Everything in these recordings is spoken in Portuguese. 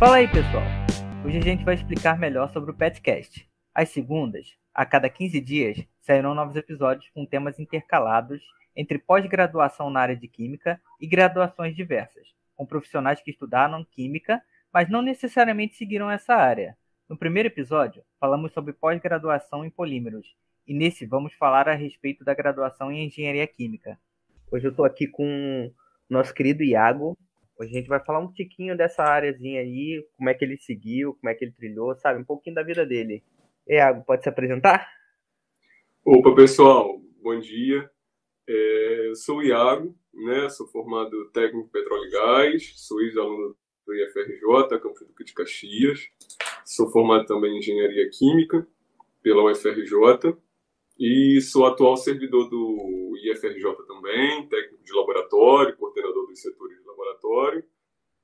Fala aí, pessoal! Hoje a gente vai explicar melhor sobre o PetCast. Às segundas, a cada 15 dias, sairão novos episódios com temas intercalados entre pós-graduação na área de Química e graduações diversas, com profissionais que estudaram Química, mas não necessariamente seguiram essa área. No primeiro episódio, falamos sobre pós-graduação em polímeros, e nesse vamos falar a respeito da graduação em Engenharia Química. Hoje eu estou aqui com o nosso querido Iago. Hoje a gente vai falar um tiquinho dessa áreazinha aí, como é que ele seguiu, como é que ele trilhou, sabe? Um pouquinho da vida dele. Iago, pode se apresentar? Opa, pessoal, bom dia. Eu sou o Iago, né? Sou formado técnico em petróleo e gás, sou ex-aluno do IFRJ, Campus Duque de Caxias. Sou formado também em engenharia química pela UFRJ e sou atual servidor do IFRJ também, técnico de laboratório, coordenador dos setores de laboratório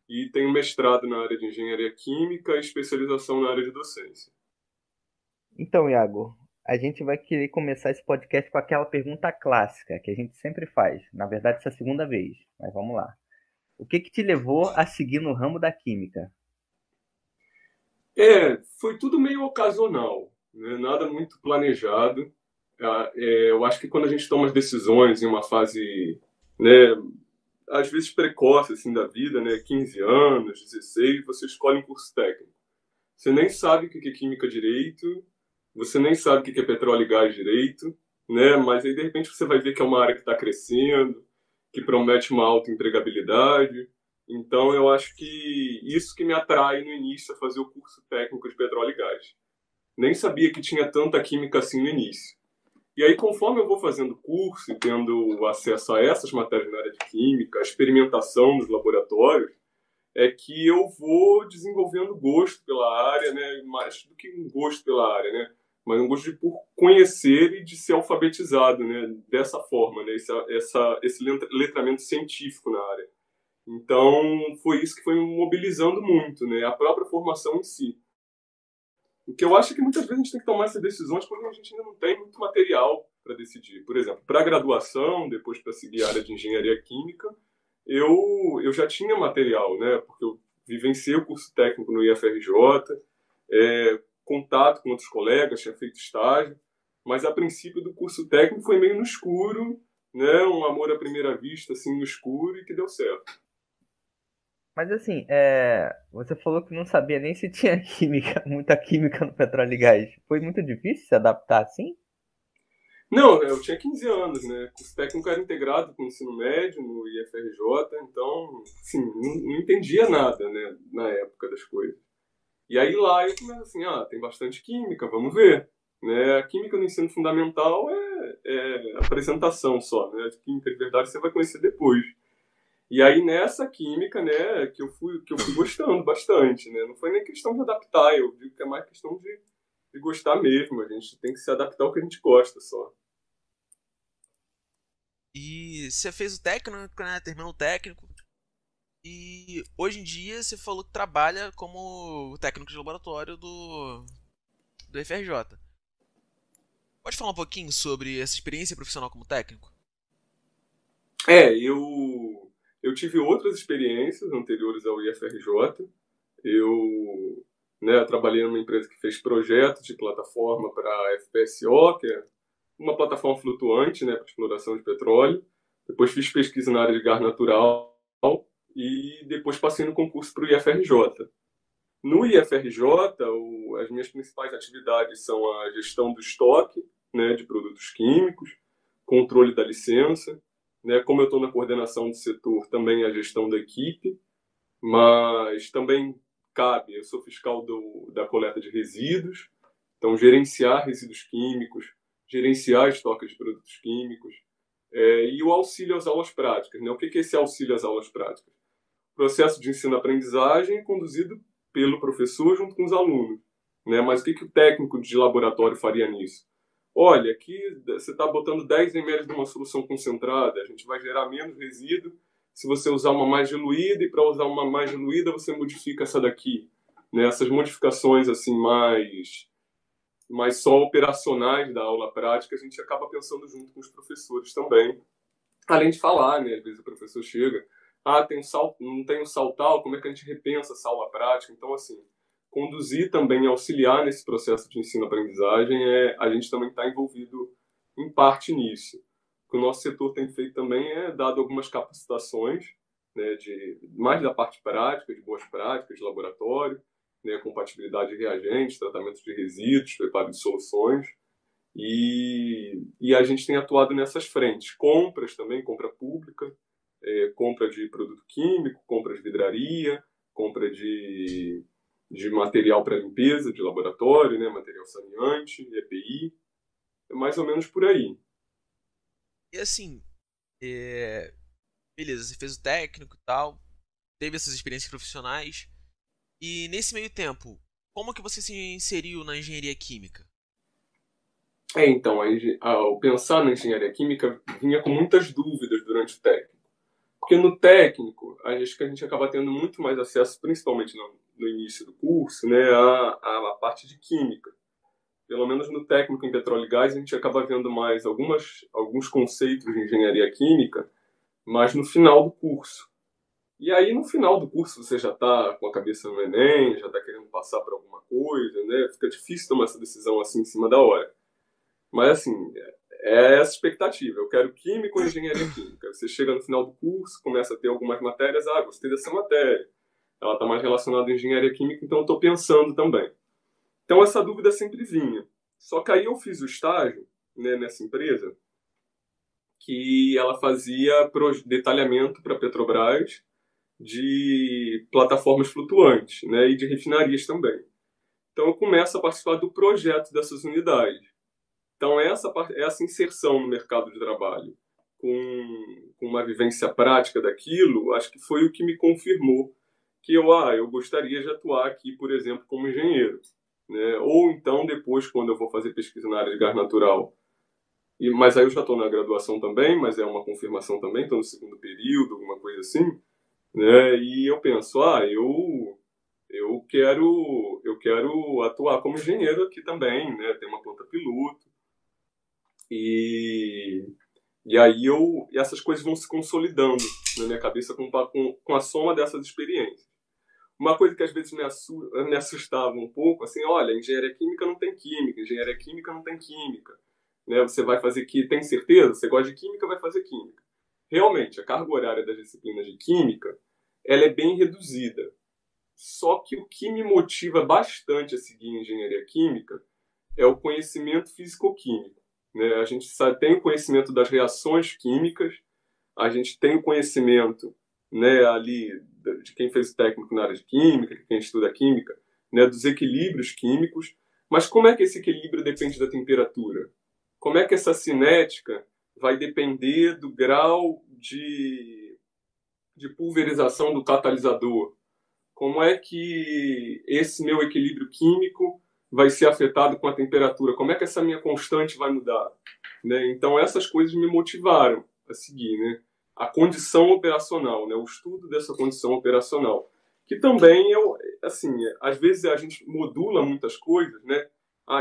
e tenho mestrado na área de engenharia química e especialização na área de docência. Então, Iago, a gente vai querer começar esse podcast com aquela pergunta clássica que a gente sempre faz. Na verdade, essa é a segunda vez, mas vamos lá. O que te levou a seguir no ramo da Química? Foi tudo meio ocasional, né? Nada muito planejado. Eu acho que quando a gente toma as decisões em uma fase, né, às vezes precoce assim, da vida, né, 15 anos, 16, você escolhe um curso técnico. Você nem sabe o que é química direito, você nem sabe o que é petróleo e gás direito, né? Mas aí de repente você vai ver que é uma área que está crescendo, que promete uma alta empregabilidade. Então eu acho que isso que me atrai no início a fazer o curso técnico de petróleo e gás. Nem sabia que tinha tanta química assim no início. E aí, conforme eu vou fazendo curso e tendo acesso a essas matérias na área de química, a experimentação nos laboratórios, é que eu vou desenvolvendo gosto pela área, né? Mais do que um gosto pela área, né? Mas um gosto por conhecer e de ser alfabetizado, né? Dessa forma, né? Esse letramento científico na área. Então, foi isso que foi me mobilizando muito, né? A própria formação em si. O que eu acho é que muitas vezes a gente tem que tomar essas decisões quando a gente ainda não tem muito material para decidir. Por exemplo, para a graduação, depois para seguir a área de engenharia química, eu já tinha material, né? Porque eu vivenciei o curso técnico no IFRJ, contato com outros colegas, tinha feito estágio, mas a princípio do curso técnico foi meio no escuro, né? Um amor à primeira vista, assim, no escuro, e que deu certo. Mas assim, você falou que não sabia nem se tinha química, muita química no petróleo e gás. Foi muito difícil se adaptar assim? Não, eu tinha 15 anos, né? O curso técnico era integrado com o ensino médio no IFRJ, então, assim, não entendia nada, né, na época das coisas. E aí lá eu comecei assim, tem bastante química, vamos ver. Né? A química no ensino fundamental é apresentação só, né? A química de verdade você vai conhecer depois. E aí nessa química, né, que eu fui gostando bastante, né? Não foi nem questão de adaptar, eu digo que é mais questão de gostar mesmo. A gente tem que se adaptar ao que a gente gosta só. E você fez o técnico, né? Terminou o técnico. E hoje em dia você falou que trabalha como técnico de laboratório do FRJ. Pode falar um pouquinho sobre essa experiência profissional como técnico? Eu tive outras experiências anteriores ao IFRJ. Eu, né, trabalhei numa empresa que fez projetos de plataforma para a FPSO, que é uma plataforma flutuante, né, para exploração de petróleo. Depois fiz pesquisa na área de gás natural e depois passei no concurso para o IFRJ. No IFRJ, as minhas principais atividades são a gestão do estoque, né, de produtos químicos, controle da licença, né, como eu estou na coordenação do setor, também a gestão da equipe, mas também cabe, eu sou fiscal da coleta de resíduos, então gerenciar resíduos químicos, gerenciar estoque de produtos químicos, e o auxílio às aulas práticas. Né? O que é esse auxílio às aulas práticas? Processo de ensino-aprendizagem conduzido pelo professor junto com os alunos. Né? Mas o que o técnico de laboratório faria nisso? Olha, aqui você está botando 10 ml de uma solução concentrada, a gente vai gerar menos resíduo se você usar uma mais diluída, e para usar uma mais diluída você modifica essa daqui. Né? Essas modificações assim mais só operacionais da aula prática, a gente acaba pensando junto com os professores também. Além de falar, né? Às vezes o professor chega, tem um sal, não tem um sal tal, como é que a gente repensa essa aula prática? Então, assim, conduzir também, auxiliar nesse processo de ensino-aprendizagem, a gente também está envolvido em parte nisso. O que o nosso setor tem feito também é dado algumas capacitações, né, mais da parte prática, de boas práticas, de laboratório, né, compatibilidade de reagentes, tratamento de resíduos, preparo de soluções, e a gente tem atuado nessas frentes. Compras também, compra pública, compra de produto químico, compra de vidraria, compra de material para limpeza, de laboratório, né, material saneante, EPI, é mais ou menos por aí. E assim, beleza, você fez o técnico e tal, teve essas experiências profissionais, e nesse meio tempo, como que você se inseriu na engenharia química? Então, ao pensar na engenharia química, vinha com muitas dúvidas durante o técnico. Porque no técnico, acho que a gente acaba tendo muito mais acesso, principalmente no início do curso, né, à parte de química. Pelo menos no técnico em petróleo e gás, a gente acaba vendo mais alguns conceitos de engenharia química, mas no final do curso. E aí, no final do curso, você já está com a cabeça no Enem, já está querendo passar por alguma coisa, né? Fica difícil tomar essa decisão assim em cima da hora. Mas, assim, é essa expectativa. Eu quero química ou engenharia química. Você chega no final do curso, começa a ter algumas matérias. Gostei dessa matéria. Ela está mais relacionada à engenharia química, então eu estou pensando também. Então, essa dúvida sempre vinha. Só que aí eu fiz o estágio, né, nessa empresa, que ela fazia detalhamento para a Petrobras de plataformas flutuantes, né, e de refinarias também. Então, eu começo a participar do projeto dessas unidades. Então, essa inserção no mercado de trabalho, com uma vivência prática daquilo, acho que foi o que me confirmou que eu gostaria de atuar aqui, por exemplo, como engenheiro. Né? Ou então, depois, quando eu vou fazer pesquisa na área de gás natural, mas aí eu já estou na graduação também, mas é uma confirmação também, estou no segundo período, alguma coisa assim, né? E eu penso, eu quero atuar como engenheiro aqui também, né? Ter uma planta piloto. E aí essas coisas vão se consolidando na minha cabeça com a soma dessas experiências. Uma coisa que às vezes me assustava um pouco, assim, olha, engenharia química não tem química, engenharia química não tem química. Né? Você vai fazer tem certeza? Você gosta de química, vai fazer química. Realmente, a carga horária das disciplinas de química, ela é bem reduzida. Só que o que me motiva bastante a seguir engenharia química é o conhecimento físico-químico. Né? A gente tem o conhecimento das reações químicas, a gente tem o conhecimento, né, ali de quem fez o técnico na área de química, de quem estuda química, né, dos equilíbrios químicos, mas como é que esse equilíbrio depende da temperatura? Como é que essa cinética vai depender do grau de pulverização do catalisador? Como é que esse meu equilíbrio químico vai ser afetado com a temperatura? Como é que essa minha constante vai mudar? Né? Então, essas coisas me motivaram a seguir, né? A condição operacional, né? O estudo dessa condição operacional. Que também, assim, às vezes a gente modula muitas coisas, né?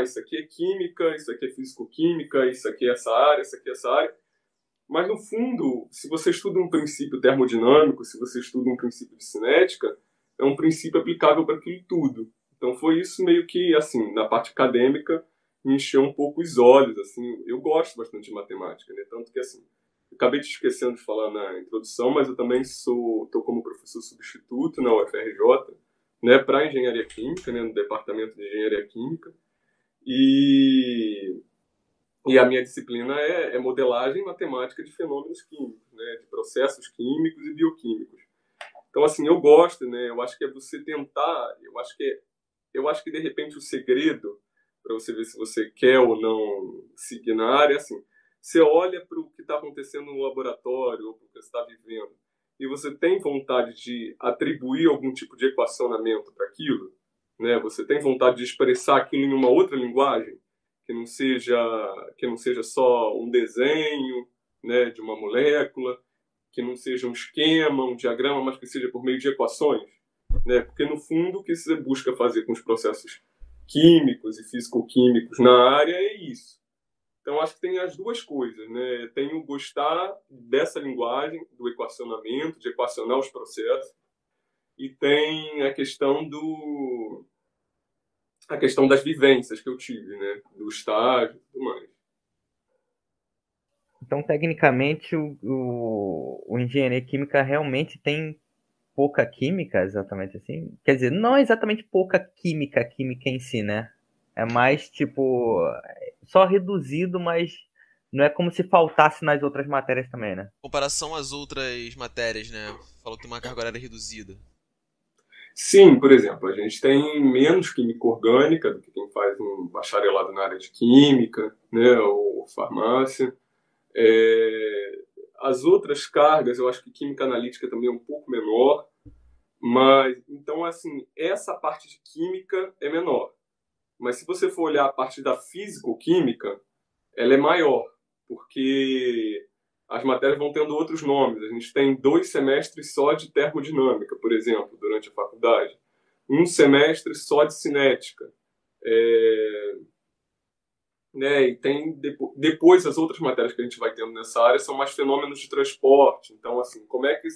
Isso aqui é química, isso aqui é físico-química, isso aqui é essa área, isso aqui é essa área. Mas, no fundo, se você estuda um princípio termodinâmico, se você estuda um princípio de cinética, é um princípio aplicável para aquilo tudo. Então, foi isso meio que, assim, na parte acadêmica, me encheu um pouco os olhos, assim. Eu gosto bastante de matemática, né? Tanto que, assim, acabei te esquecendo de falar na introdução, mas eu também estou como professor substituto na UFRJ, né, para engenharia química, né, no departamento de engenharia química. E a minha disciplina é modelagem matemática de fenômenos químicos, né, de processos químicos e bioquímicos. Então, assim, eu gosto, né, eu acho que é você tentar, eu acho que de repente o segredo para você ver se você quer ou não seguir na área é assim, você olha para o que está acontecendo no laboratório ou para o que você está vivendo e você tem vontade de atribuir algum tipo de equacionamento para aquilo, né, você tem vontade de expressar aquilo em uma outra linguagem, que não seja só um desenho, né, de uma molécula, que não seja um esquema, um diagrama, mas que seja por meio de equações, né? Porque no fundo o que você busca fazer com os processos químicos e físico-químicos na área é isso. Então, acho que tem as duas coisas, né? Tem o gostar dessa linguagem, do equacionamento, de equacionar os processos, e tem a questão das vivências que eu tive, né? Do estágio e tudo mais. Então, tecnicamente, o engenharia química realmente tem pouca química, exatamente assim? Quer dizer, não é exatamente pouca química, química em si, né? É mais, tipo, só reduzido, mas não é como se faltasse nas outras matérias também, né? Em comparação às outras matérias, né? Falou que tem uma carga horária reduzida. Sim, por exemplo, a gente tem menos química orgânica do que quem faz um bacharelado na área de química, né? Ou farmácia. As outras cargas, eu acho que química analítica também é um pouco menor, mas, então, assim, essa parte de química é menor. Mas se você for olhar a parte da físico-química, ela é maior, porque as matérias vão tendo outros nomes. A gente tem 2 semestres só de termodinâmica, por exemplo, durante a faculdade. Um semestre só de cinética. Né? E tem depois as outras matérias que a gente vai tendo nessa área são mais fenômenos de transporte. Então, assim, como é que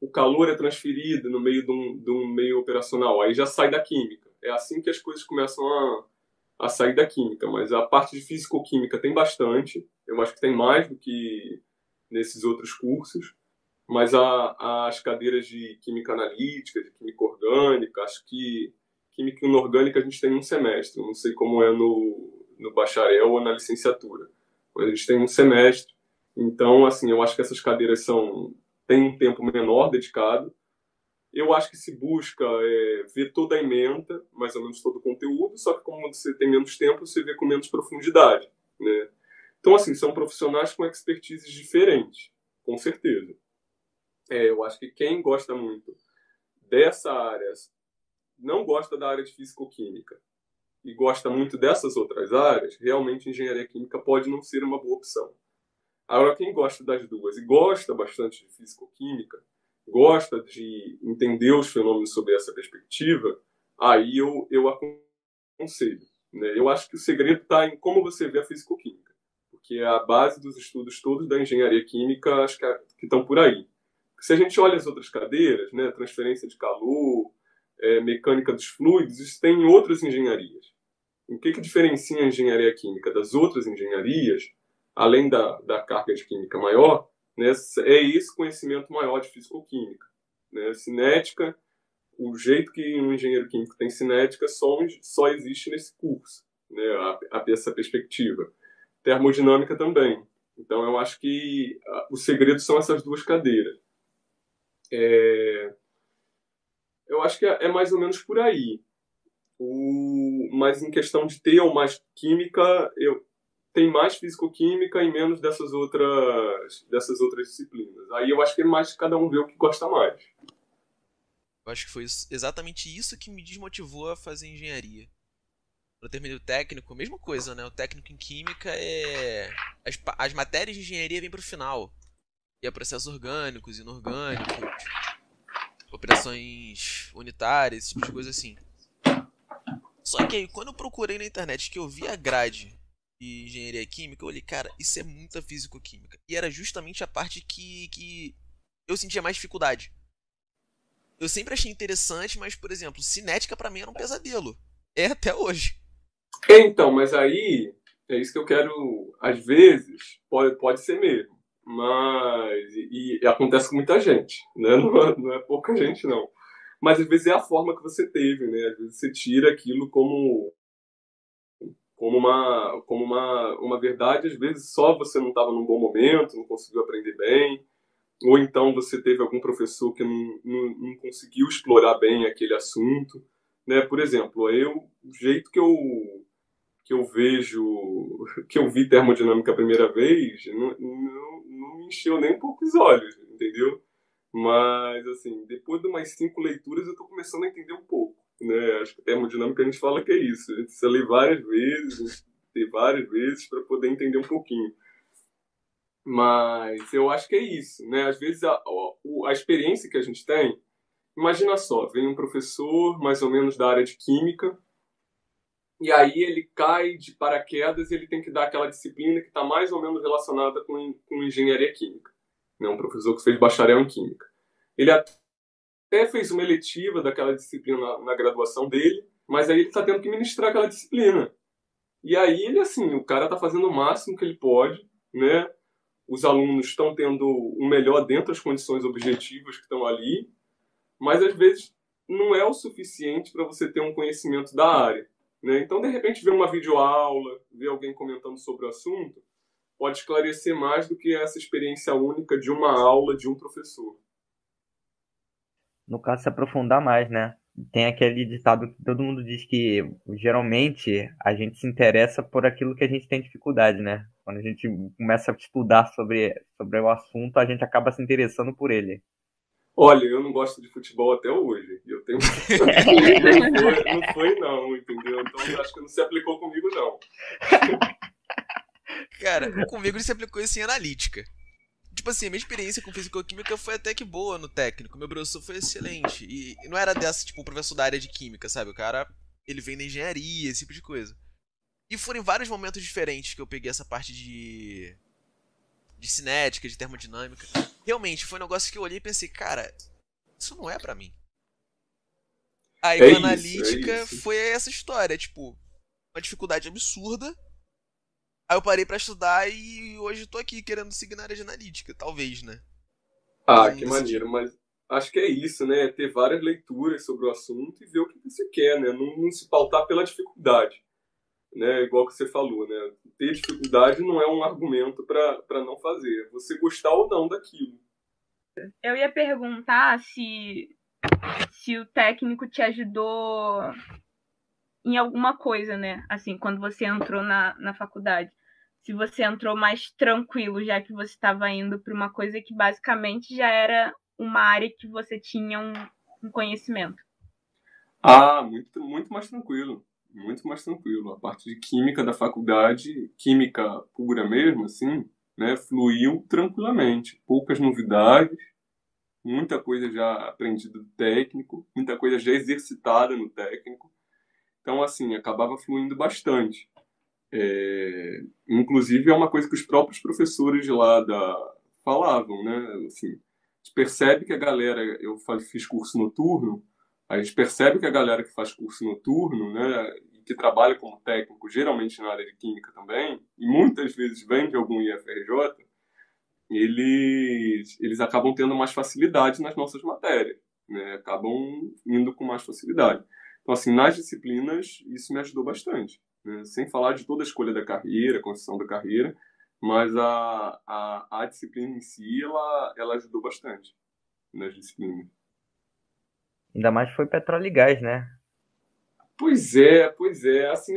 o calor é transferido no meio de um meio operacional? Aí já sai da química. É assim que as coisas começam a sair da química. Mas a parte de físico-química tem bastante. Eu acho que tem mais do que nesses outros cursos. Mas as cadeiras de química analítica, de química orgânica, acho que química inorgânica a gente tem um semestre. Não sei como é no bacharel ou na licenciatura. Mas a gente tem um semestre. Então, assim, eu acho que essas cadeiras têm um tempo menor dedicado. Eu acho que se busca ver toda a ementa, mais ou menos todo o conteúdo, só que como você tem menos tempo, você vê com menos profundidade, né? Então, assim, são profissionais com expertises diferentes, com certeza. Eu acho que quem gosta muito dessa área, não gosta da área de físico-química e gosta muito dessas outras áreas, realmente engenharia química pode não ser uma boa opção. Agora, quem gosta das duas e gosta bastante de físico-química, gosta de entender os fenômenos sob essa perspectiva, aí eu aconselho. Né? Eu acho que o segredo está em como você vê a físico-química, porque é a base dos estudos todos da engenharia química, acho que estão por aí. Se a gente olha as outras cadeiras, né, transferência de calor, mecânica dos fluidos, isso tem em outras engenharias. O que diferencia a engenharia química das outras engenharias, além da carga de química maior, né, é esse conhecimento maior de físico-química. Né? Cinética, o jeito que um engenheiro químico tem cinética só existe nesse curso, né, essa perspectiva. Termodinâmica também. Então, eu acho que o segredo são essas duas cadeiras. Eu acho que é mais ou menos por aí. Mas em questão de ter ou mais química, tem mais físico-química e menos dessas outras disciplinas. Aí eu acho que é mais cada um vê o que gosta mais. Eu acho que foi exatamente isso que me desmotivou a fazer engenharia. Quando eu terminei o técnico, mesma coisa, né? O técnico em química é... As matérias de engenharia vêm pro final. E é processos orgânicos, inorgânicos, operações unitárias, esse tipo de coisa assim. Só que aí, quando eu procurei na internet que eu vi a grade de engenharia química, eu olhei, cara, isso é muita físico-química. E era justamente a parte que eu sentia mais dificuldade. Eu sempre achei interessante, mas, por exemplo, cinética pra mim era um pesadelo. É até hoje. Então, mas aí é isso que eu quero. Às vezes, pode ser mesmo. Mas. E acontece com muita gente, né? Não é pouca gente, não. Mas às vezes é a forma que você teve, né? Às vezes você tira aquilo como uma verdade, às vezes só você não estava num bom momento, não conseguiu aprender bem, ou então você teve algum professor que não conseguiu explorar bem aquele assunto. Né? Por exemplo, o jeito que eu vejo, que eu vi termodinâmica a primeira vez, não me encheu nem um pouco os olhos, entendeu? Mas, assim, depois de umas 5 leituras eu estou começando a entender um pouco. Né? Acho que termodinâmica a gente fala que é isso. A gente precisa ler várias vezes, ter várias vezes para poder entender um pouquinho. Mas eu acho que é isso. Né? Às vezes a experiência que a gente tem, imagina só, vem um professor mais ou menos da área de química, e aí ele cai de paraquedas e ele tem que dar aquela disciplina que está mais ou menos relacionada com engenharia química. Né? Um professor que fez bacharel em química. Ele até fez uma eletiva daquela disciplina na graduação dele, mas aí ele está tendo que ministrar aquela disciplina. E aí ele, assim, o cara está fazendo o máximo que ele pode, né? Os alunos estão tendo o melhor dentro das condições objetivas que estão ali, mas às vezes não é o suficiente para você ter um conhecimento da área. Né? Então, de repente, ver uma videoaula, ver alguém comentando sobre o assunto, pode esclarecer mais do que essa experiência única de uma aula de um professor. No caso, se aprofundar mais, né? Tem aquele ditado que todo mundo diz que geralmente a gente se interessa por aquilo que a gente tem dificuldade, né? Quando a gente começa a estudar sobre o assunto, a gente acaba se interessando por ele. Olha, eu não gosto de futebol até hoje. Eu tenho. Não foi, não, entendeu? Então acho que não se aplicou comigo, não. Cara, comigo ele se aplicou isso em analítica. Tipo assim, a minha experiência com fisicoquímica foi até que boa no técnico. Meu professor foi excelente. E não era dessa, tipo, o professor da área de química, sabe? O cara, ele vem da engenharia, esse tipo de coisa. E foram em vários momentos diferentes que eu peguei essa parte de cinética, de termodinâmica. Realmente, foi um negócio que eu olhei e pensei, cara, isso não é pra mim. Aí com a analítica foi essa história, tipo, uma dificuldade absurda. Aí eu parei pra estudar e hoje tô aqui querendo seguir na área de analítica, talvez, né? Ah, que maneiro, mas acho que é isso, né? Ter várias leituras sobre o assunto e ver o que você quer, né? Não se pautar pela dificuldade, né? Igual que você falou, né? Ter dificuldade não é um argumento para não fazer. É você gostar ou não daquilo. Eu ia perguntar se o técnico te ajudou em alguma coisa, né? Assim, quando você entrou na faculdade. Se você entrou mais tranquilo, já que você estava indo para uma coisa que basicamente já era uma área que você tinha um conhecimento. Ah, muito, muito mais tranquilo. Muito mais tranquilo. A parte de química da faculdade, química pura mesmo, assim, né? Fluiu tranquilamente. Poucas novidades, muita coisa já aprendida do técnico, muita coisa já exercitada no técnico. Então, assim, acabava fluindo bastante. Inclusive, é uma coisa que os próprios professores de lá falavam, né? Assim, a gente percebe que a galera... Eu fiz curso noturno, a gente percebe que a galera que faz curso noturno, né, e que trabalha como técnico, geralmente na área de química também, e muitas vezes vem de algum IFRJ, eles acabam tendo mais facilidade nas nossas matérias, né? Acabam indo com mais facilidade. Então, assim, nas disciplinas, isso me ajudou bastante, né? Sem falar de toda a escolha da carreira, a construção da carreira, mas a disciplina em si, ela ajudou bastante nas disciplinas. Ainda mais foi petróleo e gás, né? Pois é. Assim,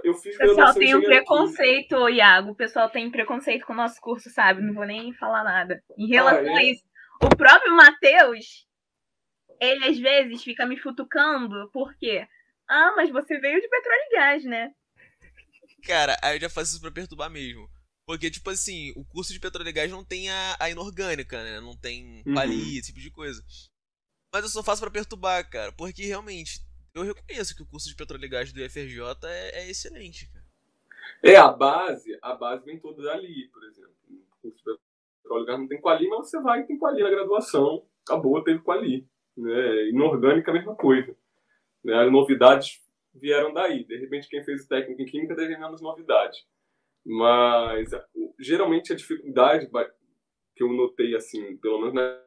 eu fiz O pessoal graduação em tem um engenharia preconceito, Iago. O pessoal tem preconceito com o nosso curso, sabe? Não vou nem falar nada. Em relação a isso, o próprio Matheus, ele às vezes fica me futucando, por quê? Ah, mas você veio de petróleo e gás, né? Cara, aí eu já faço isso pra perturbar mesmo. Porque, tipo assim, o curso de petróleo e gás não tem a inorgânica, né? Não tem quali, esse tipo de coisa. Mas eu só faço pra perturbar, cara. Porque realmente, eu reconheço que o curso de petróleo e gás do IFRJ é excelente, cara. A base vem toda dali, por exemplo. O curso de petróleo e gás não tem quali, mas você vai e tem quali na graduação. Acabou, teve quali. Né? Inorgânica, a mesma coisa. Né? As novidades vieram daí. De repente, quem fez o técnico em química teve menos novidade. Mas, geralmente, a dificuldade que eu notei, assim, pelo menos na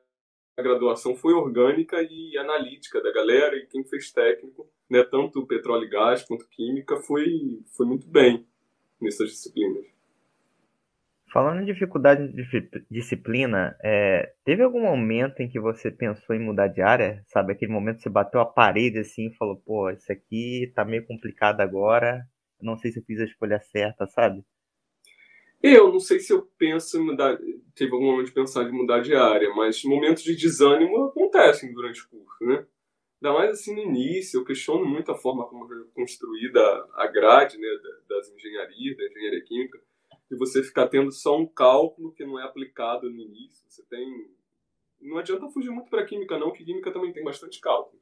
graduação, foi orgânica e analítica da galera. E quem fez técnico, né, tanto petróleo e gás quanto química, foi muito bem nessas disciplinas. Falando em dificuldade de disciplina, teve algum momento em que você pensou em mudar de área? Sabe, aquele momento que você bateu a parede assim e falou, pô, isso aqui tá meio complicado agora, não sei se eu fiz a escolha certa, sabe? Eu não sei se eu penso em mudar, teve algum momento de pensar de mudar de área, mas momentos de desânimo acontecem durante o curso, né? Ainda mais assim no início, eu questiono muito a forma como é construída a grade, né, das engenharias, da engenharia química, de você ficar tendo só um cálculo que não é aplicado no início. Você tem... Não adianta fugir muito para química não, que química também tem bastante cálculo.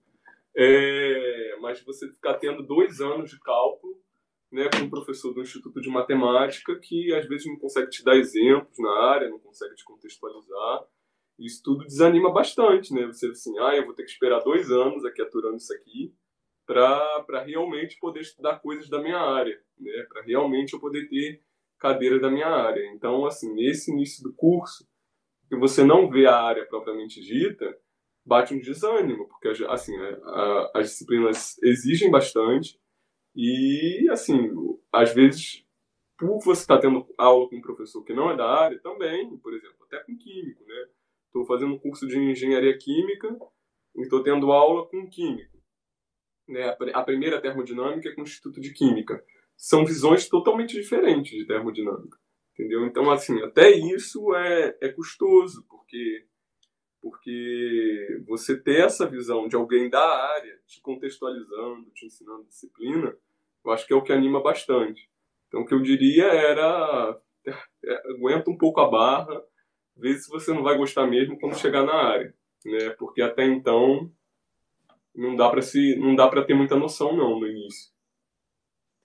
Mas você ficar tendo 2 anos de cálculo né, com um professor do Instituto de Matemática que às vezes não consegue te dar exemplos na área, não consegue te contextualizar. Isso tudo desanima bastante, né? Você assim, eu vou ter que esperar 2 anos aqui aturando isso aqui para realmente poder estudar coisas da minha área, né? Para realmente eu poder ter cadeiras da minha área. Então, assim, nesse início do curso, que você não vê a área propriamente dita, bate um desânimo, porque assim, as disciplinas exigem bastante e, assim, às vezes, por você estar tendo aula com um professor que não é da área, também, por exemplo, até com químico, né? Estou fazendo um curso de engenharia química e estou tendo aula com um químico, né? A primeira termodinâmica é com o Instituto de Química. São visões totalmente diferentes de termodinâmica, entendeu? Então, assim, até isso é custoso, porque você ter essa visão de alguém da área te contextualizando, te ensinando disciplina, eu acho que é o que anima bastante. Então, o que eu diria era aguenta um pouco a barra, vê se você não vai gostar mesmo quando chegar na área, né? Porque até então não dá para ter muita noção não no início.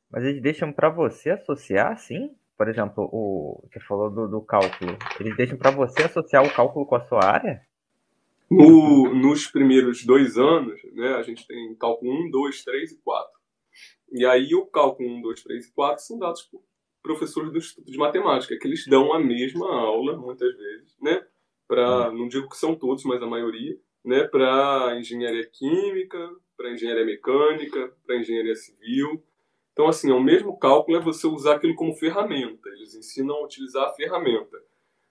Mas eles deixam para você associar, sim? Por exemplo, você falou do cálculo. Eles deixam para você associar o cálculo com a sua área? Nos primeiros 2 anos, né, a gente tem cálculo 1, 2, 3 e 4. E aí o cálculo 1, 2, 3 e 4 são dados por professores do Instituto de Matemática, que eles dão a mesma aula, muitas vezes, né? Não digo que são todos, mas a maioria, né? Para engenharia química, para engenharia mecânica, para engenharia civil. Então, assim, o mesmo cálculo é você usar aquilo como ferramenta. Eles ensinam a utilizar a ferramenta.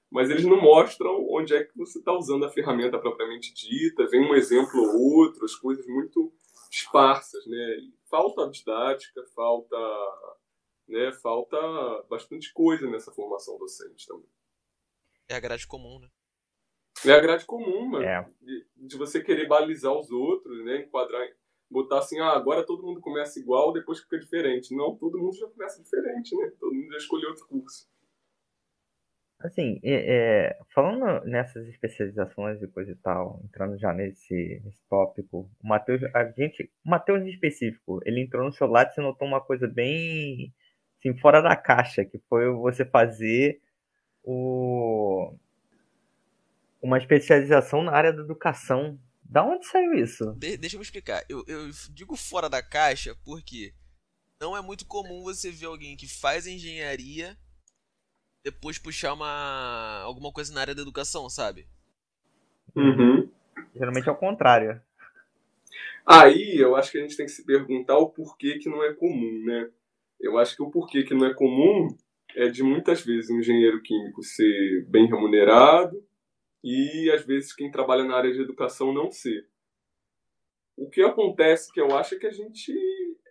Mas eles não mostram onde é que você está usando a ferramenta propriamente dita. Vem um exemplo ou outro, as coisas muito esparsas, né? Falta didática, falta bastante coisa nessa formação docente também. É a grade comum, né? É a grade comum, mano, de você querer balizar os outros, né? Enquadrar, botar assim, agora todo mundo começa igual, depois fica diferente. Não, todo mundo já começa diferente, né? Todo mundo já escolheu outro curso. Assim, falando nessas especializações e coisa e tal, entrando já nesse tópico, o Matheus em específico, ele entrou no seu lado e você notou uma coisa bem assim, fora da caixa, que foi você fazer uma especialização na área da educação. Da onde saiu isso? Deixa eu me explicar. Eu digo fora da caixa porque não é muito comum você ver alguém que faz engenharia depois puxar alguma coisa na área da educação, sabe? Uhum. Geralmente é o contrário. Aí eu acho que a gente tem que se perguntar o porquê que não é comum, né? Eu acho que o porquê que não é comum é de muitas vezes um engenheiro químico ser bem remunerado e às vezes quem trabalha na área de educação não ser. O que acontece que eu acho é que a gente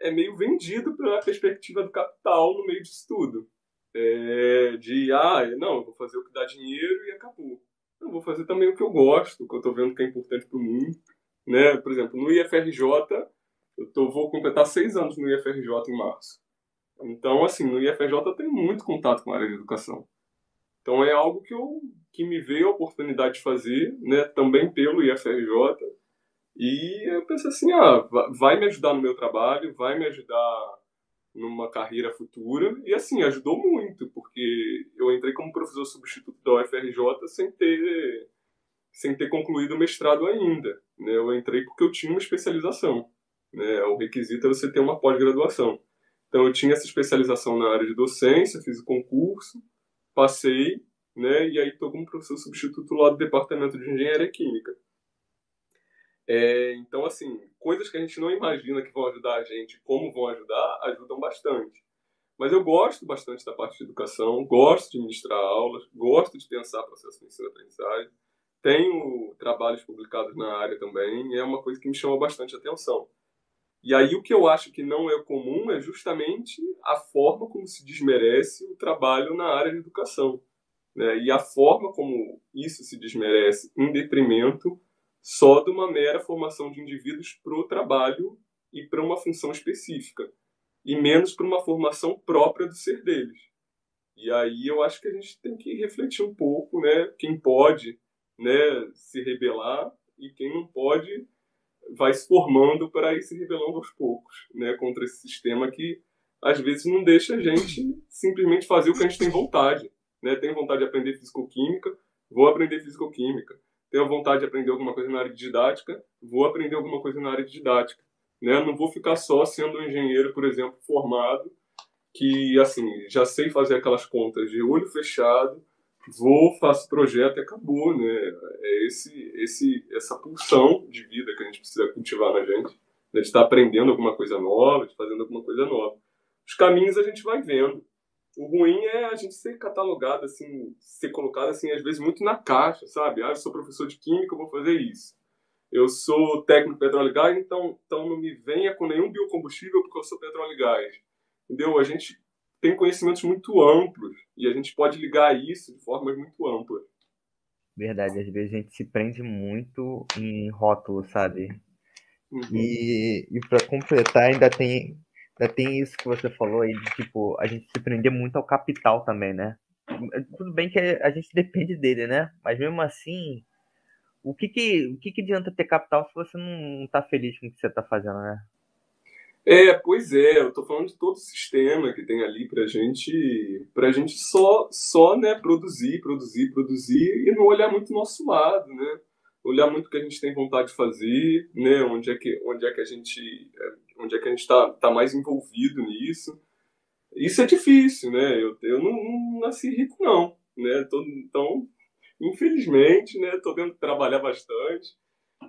é meio vendido pela perspectiva do capital no meio disso tudo. Não, eu vou fazer o que dá dinheiro e acabou. Eu vou fazer também o que eu gosto, o que eu estou vendo que é importante para o mundo. Né? Por exemplo, no IFRJ, vou completar 6 anos no IFRJ em março. Então, assim, no IFRJ eu tenho muito contato com a área de educação. Então é algo que me veio a oportunidade de fazer, né, também pelo IFRJ. E eu pensei assim, vai me ajudar no meu trabalho, vai me ajudar numa carreira futura. E assim, ajudou muito, porque eu entrei como professor substituto da UFRJ sem ter concluído o mestrado ainda. Né? Eu entrei porque eu tinha uma especialização. Né? O requisito é você ter uma pós-graduação. Então eu tinha essa especialização na área de docência, fiz o concurso, passei, né? E aí estou como professor substituto lá do Departamento de Engenharia Química. Então, assim, coisas que a gente não imagina que vão ajudar a gente, como vão ajudar, ajudam bastante. Mas eu gosto bastante da parte de educação, gosto de ministrar aulas, gosto de pensar processo de ensino-aprendizagem. Tenho trabalhos publicados na área também, e é uma coisa que me chama bastante atenção. E aí o que eu acho que não é comum é justamente a forma como se desmerece o trabalho na área de educação. Né? E a forma como isso se desmerece em detrimento só de uma mera formação de indivíduos para o trabalho e para uma função específica, e menos para uma formação própria do ser deles. E aí eu acho que a gente tem que refletir um pouco, né? Quem pode, né, se rebelar e quem não pode vai se formando para ir se rebelando aos poucos, né, contra esse sistema que às vezes não deixa a gente simplesmente fazer o que a gente tem vontade, né? Tenho vontade de aprender fisicoquímica, vou aprender fisicoquímica. Tenho vontade de aprender alguma coisa na área de didática, vou aprender alguma coisa na área de didática, né? Não vou ficar só sendo um engenheiro, por exemplo, formado, que, assim, já sei fazer aquelas contas de olho fechado, faço projeto e acabou, né? É essa pulsão de vida que a gente precisa cultivar na gente, né? De estar aprendendo alguma coisa nova, de fazendo alguma coisa nova. Os caminhos a gente vai vendo. O ruim é a gente ser catalogado, assim, ser colocado, assim, às vezes muito na caixa, sabe? Eu sou professor de química, eu vou fazer isso. Eu sou técnico petróleo e gás, então não me venha com nenhum biocombustível porque eu sou petróleo e gás. Entendeu? A gente tem conhecimentos muito amplos e a gente pode ligar isso de formas muito amplas. Verdade, às vezes a gente se prende muito em rótulo, sabe? Uhum. E para completar, ainda tem isso que você falou aí, de tipo, a gente se prender muito ao capital também, né? Tudo bem que a gente depende dele, né? Mas mesmo assim, o que adianta ter capital se você não tá feliz com o que você tá fazendo, né? Pois é, eu tô falando de todo o sistema que tem ali pra gente só, né, produzir e não olhar muito o nosso lado, né? Olhar muito o que a gente tem vontade de fazer, né? Onde é que a gente tá mais envolvido nisso. Isso é difícil, né? Eu não nasci rico, não, né? Então, infelizmente, né, tô tendo que trabalhar bastante.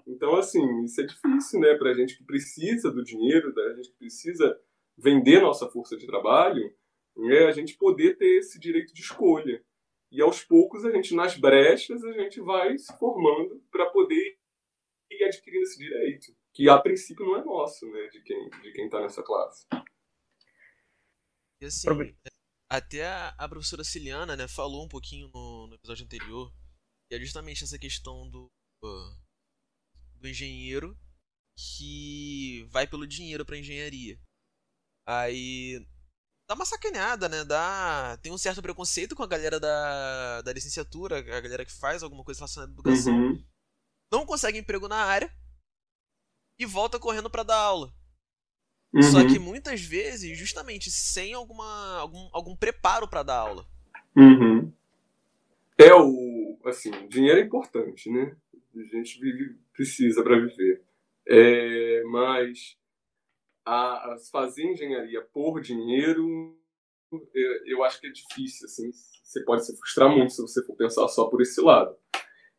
Então, assim, isso é difícil, né? Pra gente que precisa do dinheiro, da gente que precisa vender nossa força de trabalho, né? A gente poder ter esse direito de escolha. E aos poucos, nas brechas, a gente vai se formando para poder ir adquirindo esse direito, que a princípio não é nosso, né? De quem tá nessa classe. E assim, até a professora Ciliana, né, falou um pouquinho no episódio anterior, que é justamente essa questão do engenheiro que vai pelo dinheiro pra engenharia. Aí dá uma sacaneada, né? Tem um certo preconceito com a galera da licenciatura, a galera que faz alguma coisa relacionada à educação. Uhum. Não consegue emprego na área e volta correndo pra dar aula. Uhum. Só que muitas vezes, justamente, sem algum preparo pra dar aula. Uhum. Assim, dinheiro é importante, né? A gente precisa para viver. Mas fazer engenharia por dinheiro, eu acho que é difícil, assim. Você pode se frustrar muito se você for pensar só por esse lado.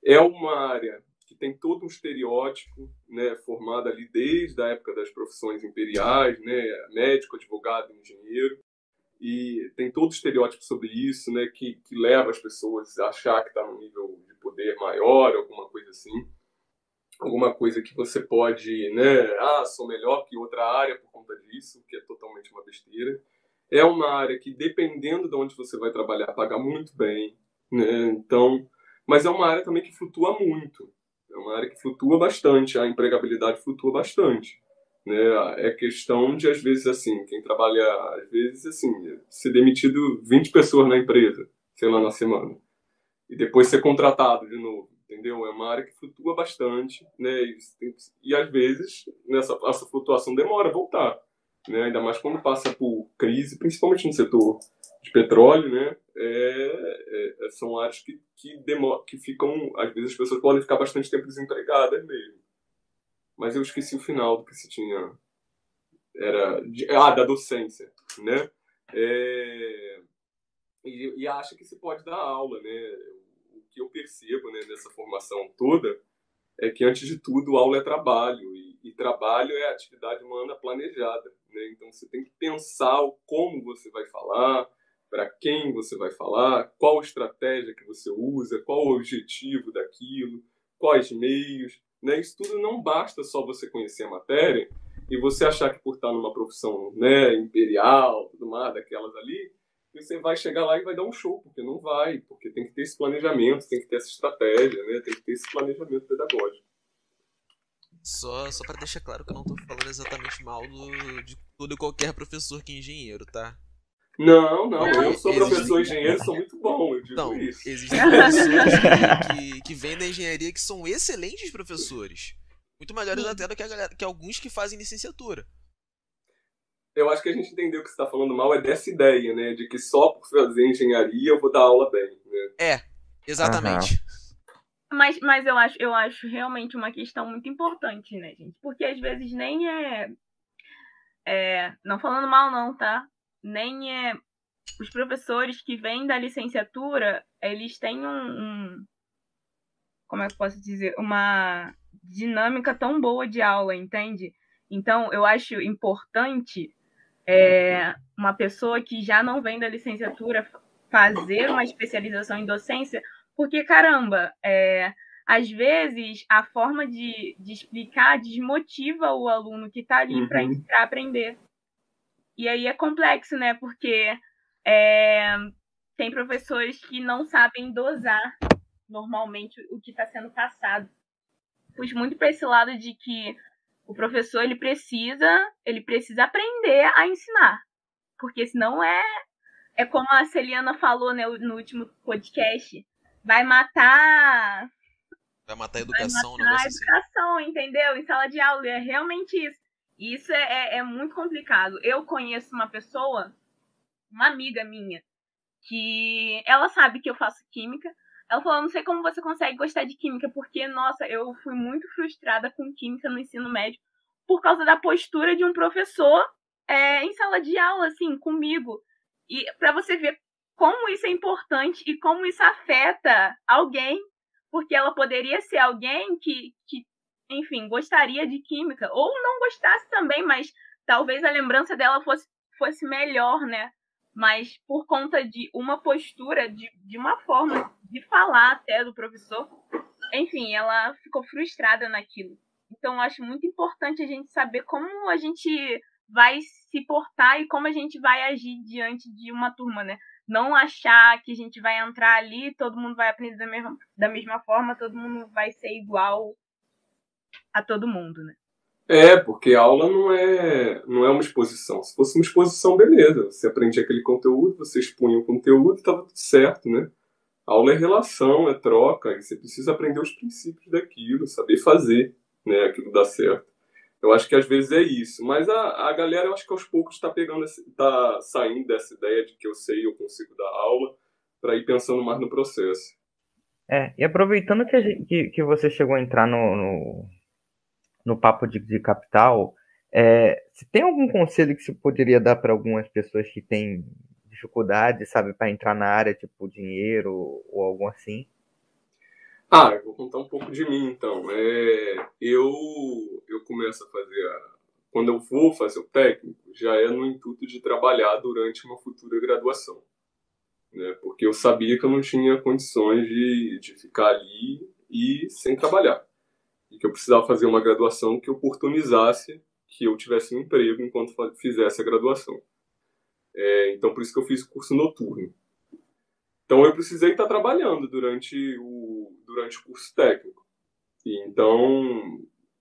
É uma área que tem todo um estereótipo, né, formado ali desde a época das profissões imperiais, né, médico, advogado, engenheiro, e tem todo o estereótipo sobre isso, né, que leva as pessoas a achar que está num nível de poder maior, alguma coisa assim, alguma coisa que você pode, né, sou melhor que outra área por conta disso, que é totalmente uma besteira. É uma área que, dependendo de onde você vai trabalhar, paga muito bem, né, então, mas é uma área também que flutua muito. É uma área que flutua bastante, a empregabilidade flutua bastante, né? É questão de, às vezes, assim, quem trabalha, às vezes, assim, ser demitido 20 pessoas na empresa, sei lá, na semana, e depois ser contratado de novo, entendeu? É uma área que flutua bastante, né? E às vezes, essa flutuação demora a voltar, né? Ainda mais quando passa por crise, principalmente no setor de petróleo, né? São áreas que ficam, às vezes as pessoas podem ficar bastante tempo desempregadas mesmo. Mas eu esqueci o final do que se tinha. Da docência, né? E acha que se pode dar aula, né? O que eu percebo, né, nessa formação toda é que, antes de tudo, aula é trabalho. E trabalho é atividade humana planejada, né? Então você tem que pensar como você vai falar, para quem você vai falar, qual estratégia que você usa, qual o objetivo daquilo, quais meios, né? Isso tudo não basta só você conhecer a matéria e você achar que, por estar numa profissão, né, imperial, tudo mais, daquelas ali, você vai chegar lá e vai dar um show, porque não vai, porque tem que ter esse planejamento, tem que ter essa estratégia, né? Tem que ter esse planejamento pedagógico. Só para deixar claro que eu não tô falando exatamente mal de todo e qualquer professor que é engenheiro, tá? Não, eu sou professor engenheiro, sou muito bom, eu digo isso. Existem professores que vêm da engenharia que são excelentes professores. Muito melhores até do que alguns que fazem licenciatura. Eu acho que a gente entendeu que você está falando mal é dessa ideia, né? De que só por fazer engenharia eu vou dar aula bem, né? Exatamente. Mas eu acho realmente uma questão muito importante, né, gente? Porque às vezes nem não falando mal não, tá? Nem os professores que vêm da licenciatura, eles têm como é que eu posso dizer? Uma dinâmica tão boa de aula, entende? Então, eu acho importante uma pessoa que já não vem da licenciatura fazer uma especialização em docência, porque, caramba, às vezes a forma de explicar desmotiva o aluno que está ali para aprender. E aí é complexo, né? Porque tem professores que não sabem dosar normalmente o que está sendo passado. Pus muito para esse lado de que o professor ele precisa aprender a ensinar, porque senão é como a Celiana falou, né, no último podcast, vai matar a educação, um negócio assim. A educação, entendeu? Em sala de aula, é realmente isso. E isso é muito complicado. Eu conheço uma pessoa, uma amiga minha, que ela sabe que eu faço química. Ela falou, não sei como você consegue gostar de química, porque, nossa, eu fui muito frustrada com química no ensino médio por causa da postura de um professor em sala de aula, assim, comigo. E para você ver como isso é importante e como isso afeta alguém, porque ela poderia ser alguém que enfim, gostaria de química, ou não gostasse também, mas talvez a lembrança dela fosse melhor, né? Mas por conta de uma postura, de uma forma de falar até do professor, enfim, ela ficou frustrada naquilo. Então, eu acho muito importante a gente saber como a gente vai se portar e como a gente vai agir diante de uma turma, né? Não achar que a gente vai entrar ali, todo mundo vai aprender da mesma forma, todo mundo vai ser igual a todo mundo, né? Porque a aula não é uma exposição. Se fosse uma exposição, beleza. Você aprendia aquele conteúdo, você expunha o conteúdo e estava tudo certo, né? A aula é relação, é troca, e você precisa aprender os princípios daquilo, saber fazer, né, aquilo dar certo. Eu acho que às vezes é isso. Mas a galera, eu acho que aos poucos está saindo dessa ideia de que eu consigo dar aula, para ir pensando mais no processo. E aproveitando que você chegou a entrar no papo de capital, se tem algum conselho que você poderia dar para algumas pessoas que têm dificuldade, sabe, para entrar na área, tipo dinheiro ou algo assim? Eu vou contar um pouco de mim, então. Eu começo a fazer quando eu vou fazer o técnico, já é no intuito de trabalhar durante uma futura graduação, né? Porque eu sabia que eu não tinha condições de ficar ali e sem trabalhar. E que eu precisava fazer uma graduação que oportunizasse que eu tivesse um emprego enquanto fizesse a graduação. Então, por isso que eu fiz o curso noturno. Então, eu precisei estar trabalhando durante o curso técnico.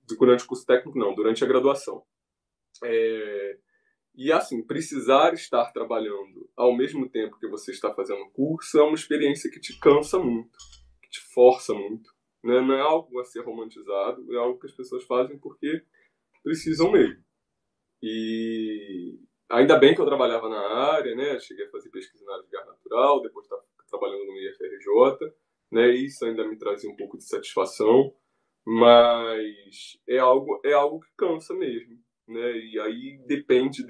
Durante o curso técnico, não, durante a graduação. E, assim, precisar estar trabalhando ao mesmo tempo que você está fazendo o curso é uma experiência que te cansa muito, que te força muito. Né? Não é algo a ser romantizado, é algo que as pessoas fazem porque precisam mesmo. E ainda bem que eu trabalhava na área, né? Cheguei a fazer pesquisa na área de gás natural, depois estava trabalhando no IFRJ, né? Isso ainda me trazia um pouco de satisfação, mas é algo que cansa mesmo, né? E aí depende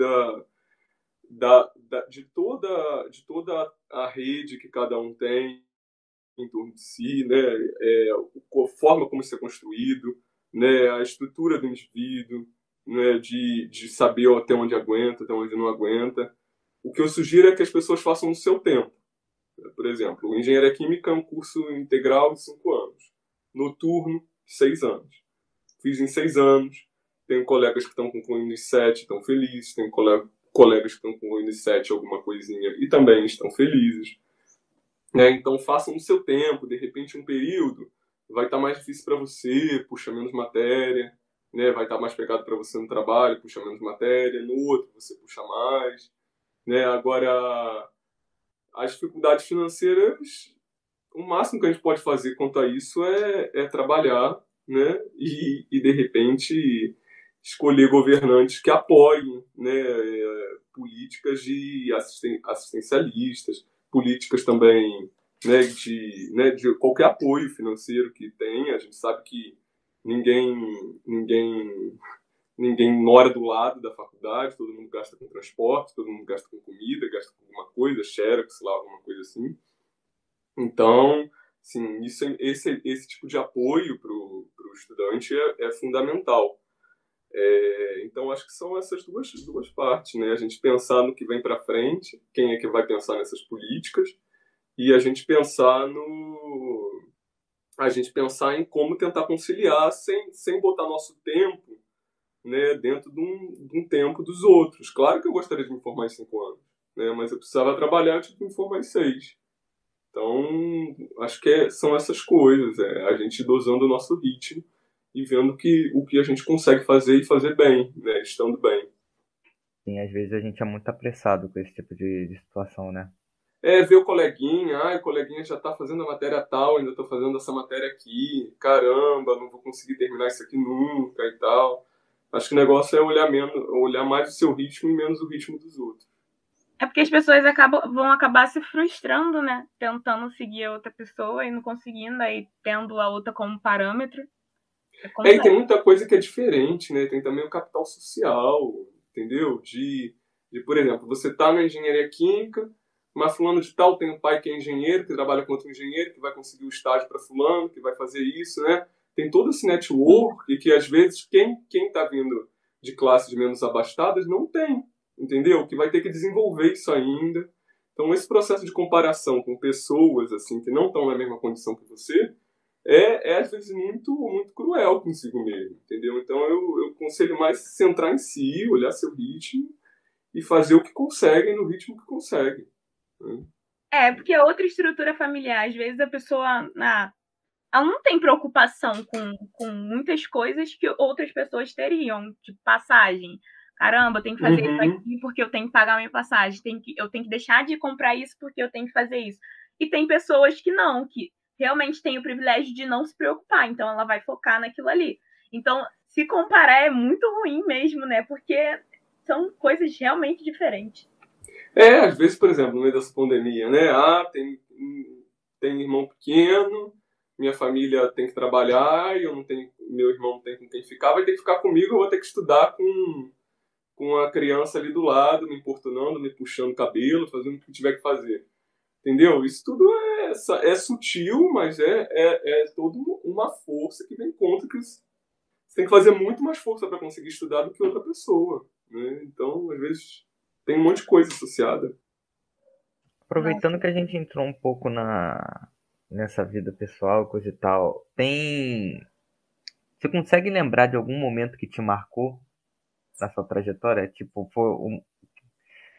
de toda a rede que cada um tem em torno de si, né? A forma como isso é construído, né? A estrutura do indivíduo, né? De saber até onde aguenta, até onde não aguenta. O que eu sugiro é que as pessoas façam no seu tempo. Por exemplo, engenharia química é um curso integral de 5 anos. Noturno, 6 anos. Fiz em 6 anos. Tenho colegas que estão concluindo em 7, estão felizes. Tenho colegas que estão concluindo em 7 alguma coisinha e também estão felizes. Então façam no seu tempo. De repente, um período vai estar mais difícil para você, puxa menos matéria. Né? Vai estar mais pegado para você no trabalho, puxa menos matéria. No outro, você puxa mais. Né? Agora, as dificuldades financeiras, o máximo que a gente pode fazer quanto a isso é trabalhar, né? E de repente escolher governantes que apoiem, né, políticas de assistencialistas, políticas também, de qualquer apoio financeiro que tenha. A gente sabe que ninguém mora do lado da faculdade, todo mundo gasta com transporte, todo mundo gasta com comida, gasta com alguma coisa, xerox, sei lá, alguma coisa assim. Então, sim, esse tipo de apoio para o estudante é fundamental. Então, acho que são essas duas partes, né? A gente pensar no que vem para frente, quem é que vai pensar nessas políticas, e a gente pensar em como tentar conciliar sem botar nosso tempo, né, dentro de um tempo dos outros. Claro que eu gostaria de me formar em 5 anos, né, mas eu precisava trabalhar, eu tive que me formar em 6. Então, acho que são essas coisas, a gente dosando o nosso ritmo e vendo o que a gente consegue fazer e fazer bem, né, estando bem. Sim, às vezes a gente é muito apressado com esse tipo de situação, né? Ver o coleguinha, o coleguinha já está fazendo a matéria tal, ainda estou fazendo essa matéria aqui, caramba, não vou conseguir terminar isso aqui nunca e tal. Acho que o negócio é olhar mais o seu ritmo e menos o ritmo dos outros. É porque as pessoas vão acabar se frustrando, né? Tentando seguir a outra pessoa e não conseguindo, aí tendo a outra como parâmetro. E tem muita coisa que é diferente, né? Tem também o capital social, entendeu? Por exemplo, você está na engenharia química, mas fulano de tal tem um pai que é engenheiro, que trabalha com outro engenheiro, que vai conseguir o estágio para fulano, que vai fazer isso, né? Tem todo esse network e que, às vezes, quem está vindo de classes menos abastadas não tem, entendeu? Que vai ter que desenvolver isso ainda. Então, esse processo de comparação com pessoas assim que não estão na mesma condição que você às vezes, muito, muito cruel consigo mesmo, entendeu? Então, eu aconselho mais se centrar em si, olhar seu ritmo e fazer o que consegue no ritmo que consegue. Porque é outra estrutura familiar. Às vezes a pessoa ela não tem preocupação com muitas coisas que outras pessoas teriam, tipo passagem. Caramba, eu tenho que fazer isso aqui porque eu tenho que pagar a minha passagem. Eu tenho que deixar de comprar isso porque eu tenho que fazer isso. E tem pessoas que não, que realmente têm o privilégio de não se preocupar. Então ela vai focar naquilo ali. Então, se comparar é muito ruim mesmo, né? Porque são coisas realmente diferentes. Às vezes, por exemplo, no meio dessa pandemia, né? Tem irmão pequeno, minha família tem que trabalhar, e meu irmão não tem com quem ficar, vai ter que ficar comigo, eu vou ter que estudar com a criança ali do lado, me importunando, me puxando o cabelo, fazendo o que tiver que fazer. Entendeu? Isso tudo é sutil, mas é toda uma força que vem contra que você tem que fazer muito mais força para conseguir estudar do que outra pessoa, né? Então, às vezes, tem um monte de coisa associada. Aproveitando que a gente entrou um pouco nessa vida pessoal, coisa e tal, você consegue lembrar de algum momento que te marcou na sua trajetória? Tipo,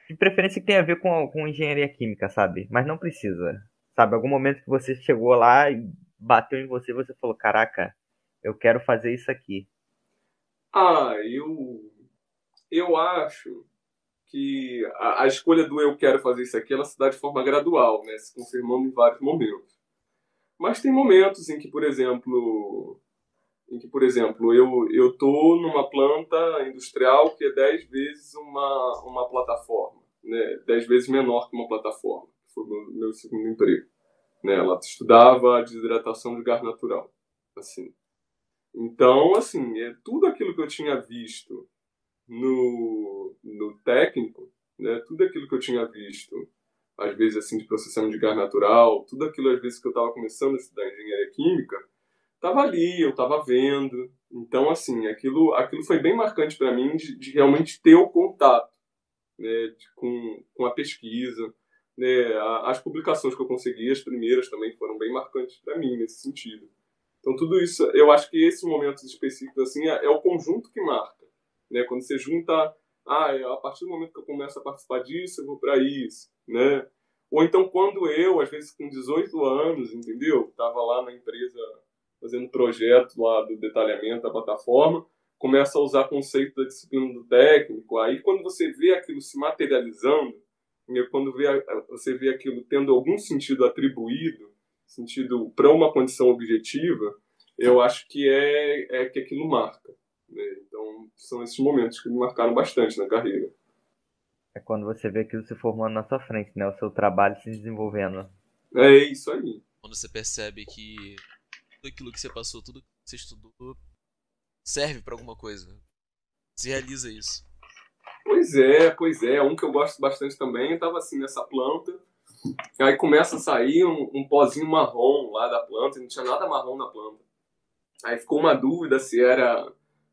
de preferência que tenha a ver com engenharia química, sabe? Mas não precisa, sabe? Algum momento que você chegou lá e bateu em você e você falou, caraca, eu quero fazer isso aqui. Eu acho que a escolha do eu quero fazer isso aqui, ela se dá de forma gradual, né? Se confirmando em vários momentos. Mas tem momentos em que, por exemplo, eu tô numa planta industrial que é 10 vezes uma plataforma, né? 10 vezes menor que uma plataforma, que foi o meu segundo emprego, né? Ela estudava desidratação de gás natural, assim. Então, assim, tudo aquilo que eu tinha visto no técnico, né? Tudo aquilo que eu tinha visto, às vezes, assim, de processamento de gás natural, tudo aquilo, às vezes, que eu estava começando a estudar engenharia química, estava ali, eu estava vendo. Então, assim, aquilo foi bem marcante para mim de realmente ter o contato, né, com a pesquisa. Né, as publicações que eu consegui, as primeiras também foram bem marcantes para mim nesse sentido. Então, tudo isso, eu acho que esses momentos específicos assim, é o conjunto que marca. Né? Quando você junta, a partir do momento que eu começo a participar disso, eu vou para isso. Né? Ou então, quando eu, às vezes com 18 anos, entendeu? Estava lá na empresa fazendo projeto lá do detalhamento da plataforma, começa a usar conceito da disciplina do técnico. Aí, quando você vê aquilo se materializando, quando você vê aquilo tendo algum sentido atribuído, sentido para uma condição objetiva, eu acho que que aquilo marca. Né? Então, são esses momentos que me marcaram bastante na carreira. É quando você vê aquilo se formando na sua frente, né? O seu trabalho se desenvolvendo. É isso aí. Quando você percebe que tudo aquilo que você passou, tudo que você estudou, serve pra alguma coisa. Você realiza isso. Pois é. Um que eu gosto bastante também, eu tava assim nessa planta, aí começa a sair um pozinho marrom lá da planta, e não tinha nada marrom na planta. Aí ficou uma dúvida se era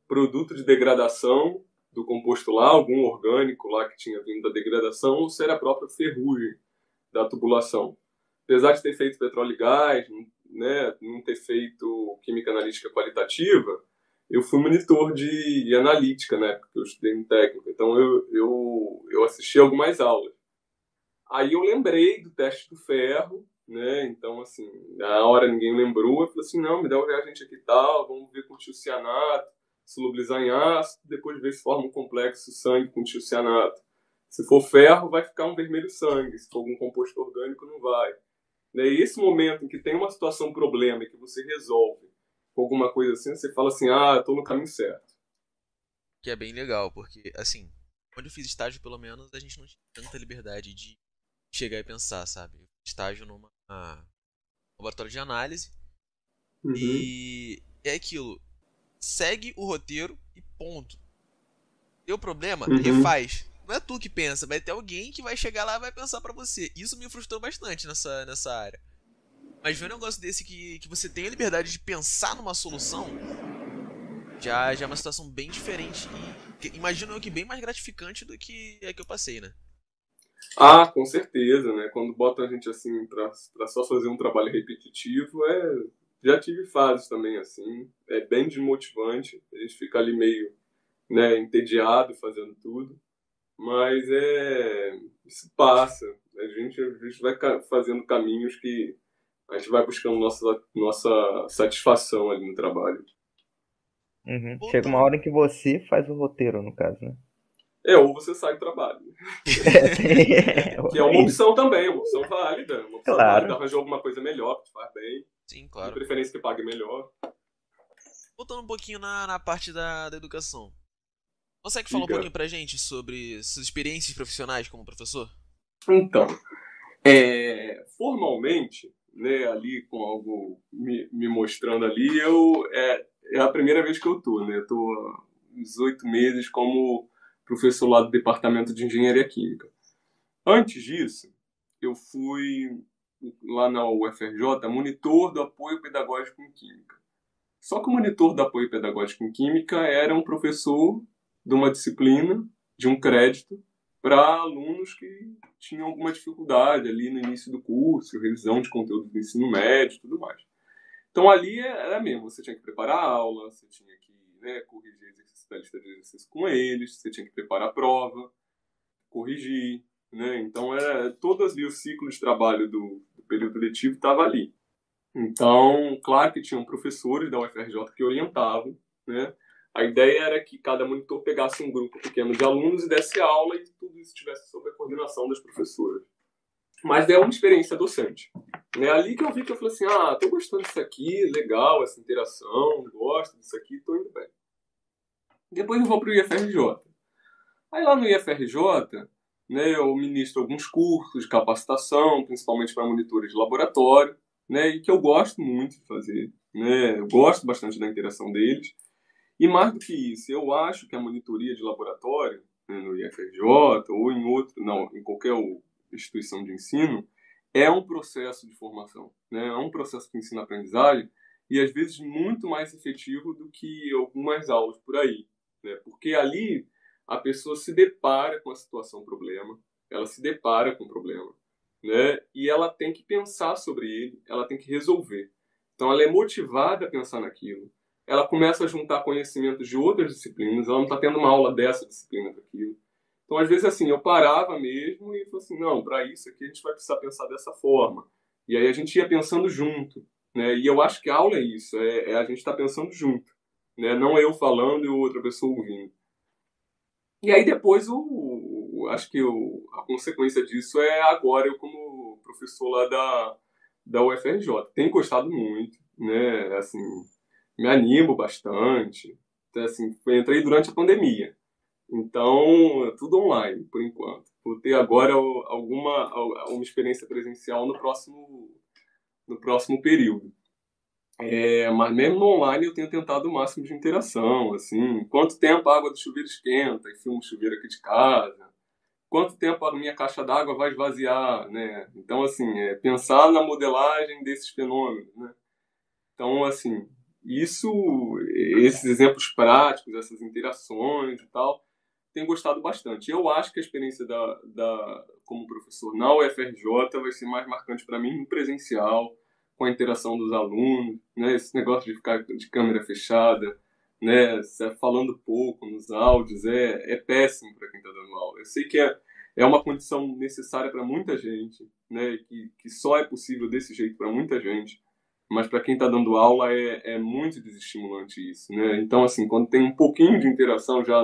produto de degradação do composto lá, algum orgânico lá que tinha vindo da degradação, ou se era a própria ferrugem da tubulação. Apesar de ter feito petróleo e gás, né, não ter feito química analítica qualitativa, eu fui monitor de analítica, né, porque eu estudei no técnico. Então eu assisti algumas aulas. Aí eu lembrei do teste do ferro, né? Então, assim, na hora ninguém lembrou. Eu falei assim, não, me dá um reagente aqui e tal, vamos ver com tiocianato, solubilizar em ácido, depois ver se forma um complexo sangue com tiocianato. Se for ferro, vai ficar um vermelho sangue. Se for algum composto orgânico, não vai. E esse momento em que tem uma situação problema e que você resolve com alguma coisa assim, você fala assim, estou no caminho certo. Que é bem legal, porque, assim, quando eu fiz estágio, pelo menos, a gente não tinha tanta liberdade de chegar e pensar, sabe? Eu fiz estágio num laboratório de análise e é aquilo. Segue o roteiro e ponto. Deu problema? Refaz. Não é tu que pensa, vai ter alguém que vai chegar lá e vai pensar pra você. Isso me frustrou bastante nessa área. Mas ver um negócio desse que você tem a liberdade de pensar numa solução, já é uma situação bem diferente e imagino eu que bem mais gratificante do que a que eu passei, né? Com certeza, né? Quando botam a gente assim pra só fazer um trabalho repetitivo, já tive fases também assim, é bem desmotivante, a gente fica ali meio, né, entediado fazendo tudo, mas isso passa, a gente vai fazendo caminhos que a gente vai buscando nossa satisfação ali no trabalho. Chega uma hora em que você faz o roteiro, no caso, né? Ou você sai do trabalho. Que é uma opção também, uma opção válida. Uma opção válida, arranjar alguma coisa melhor, que te faz bem. Sim, claro. De preferência que pague melhor. Voltando um pouquinho na parte da educação. Consegue falar um pouquinho pra gente sobre suas experiências profissionais como professor? Então, formalmente, né, ali com algo me mostrando ali, é a primeira vez que eu tô, né? Eu tô há uns 8 meses como professor lá do Departamento de Engenharia Química. Antes disso, eu fui lá na UFRJ monitor do apoio pedagógico em Química. Só que o monitor do apoio pedagógico em Química era um professor de uma disciplina, de um crédito, para alunos que tinham alguma dificuldade ali no início do curso, revisão de conteúdo do ensino médio e tudo mais. Então ali era mesmo, você tinha que preparar a aula, você tinha que, né, corrigir exercício da lista de exercícios com eles, você tinha que preparar a prova, corrigir, né? Então todo ali o ciclo de trabalho do período letivo estava ali. Então, claro que tinham professores da UFRJ que orientavam, né? A ideia era que cada monitor pegasse um grupo pequeno de alunos e desse aula e tudo isso estivesse sob a coordenação das professoras. Mas é uma experiência docente. É ali que eu vi que eu falei assim, tô gostando disso aqui, legal, essa interação, gosto disso aqui, tô indo bem. Depois eu vou para o IFRJ. Aí lá no IFRJ, né, eu ministro alguns cursos de capacitação, principalmente para monitores de laboratório, né, e que eu gosto muito de fazer. Né, eu gosto bastante da interação deles. E mais do que isso, eu acho que a monitoria de laboratório, né, no IFRJ ou em qualquer instituição de ensino, é um processo de formação, né? É um processo de ensino-aprendizagem e às vezes muito mais efetivo do que algumas aulas por aí, né? Porque ali a pessoa se depara com a situação problema, ela se depara com o problema, né? E ela tem que pensar sobre ele, ela tem que resolver. Então ela é motivada a pensar naquilo. Ela começa a juntar conhecimentos de outras disciplinas, ela não está tendo uma aula dessa disciplina daquilo. Então, às vezes, assim, eu parava mesmo e falava assim, não, para isso aqui a gente vai precisar pensar dessa forma. E aí a gente ia pensando junto, né? E eu acho que a aula é isso, a gente estar pensando junto, né? Não eu falando e outra pessoa ouvindo. E aí depois, acho que a consequência disso é agora eu como professor lá da UFRJ. Tenho gostado muito, né? Assim, me animo bastante, Então, assim, entrei durante a pandemia. Então, é tudo online, por enquanto. Vou ter agora uma experiência presencial no próximo período. Mas mesmo no online eu tenho tentado o máximo de interação, assim, quanto tempo a água do chuveiro esquenta, e filmo o chuveiro aqui de casa, quanto tempo a minha caixa d'água vai esvaziar, né? Então, assim, pensar na modelagem desses fenômenos, né? Então, assim, esses exemplos práticos, essas interações e tal, tenho gostado bastante. Eu acho que a experiência como professor na UFRJ vai ser mais marcante para mim no presencial, com a interação dos alunos, né? Esse negócio de ficar de câmera fechada, né? Falando pouco nos áudios, é péssimo para quem está dando aula. Eu sei que é uma condição necessária para muita gente, né? Que só é possível desse jeito para muita gente, mas para quem está dando aula é muito desestimulante isso, né? Então, assim, quando tem um pouquinho de interação já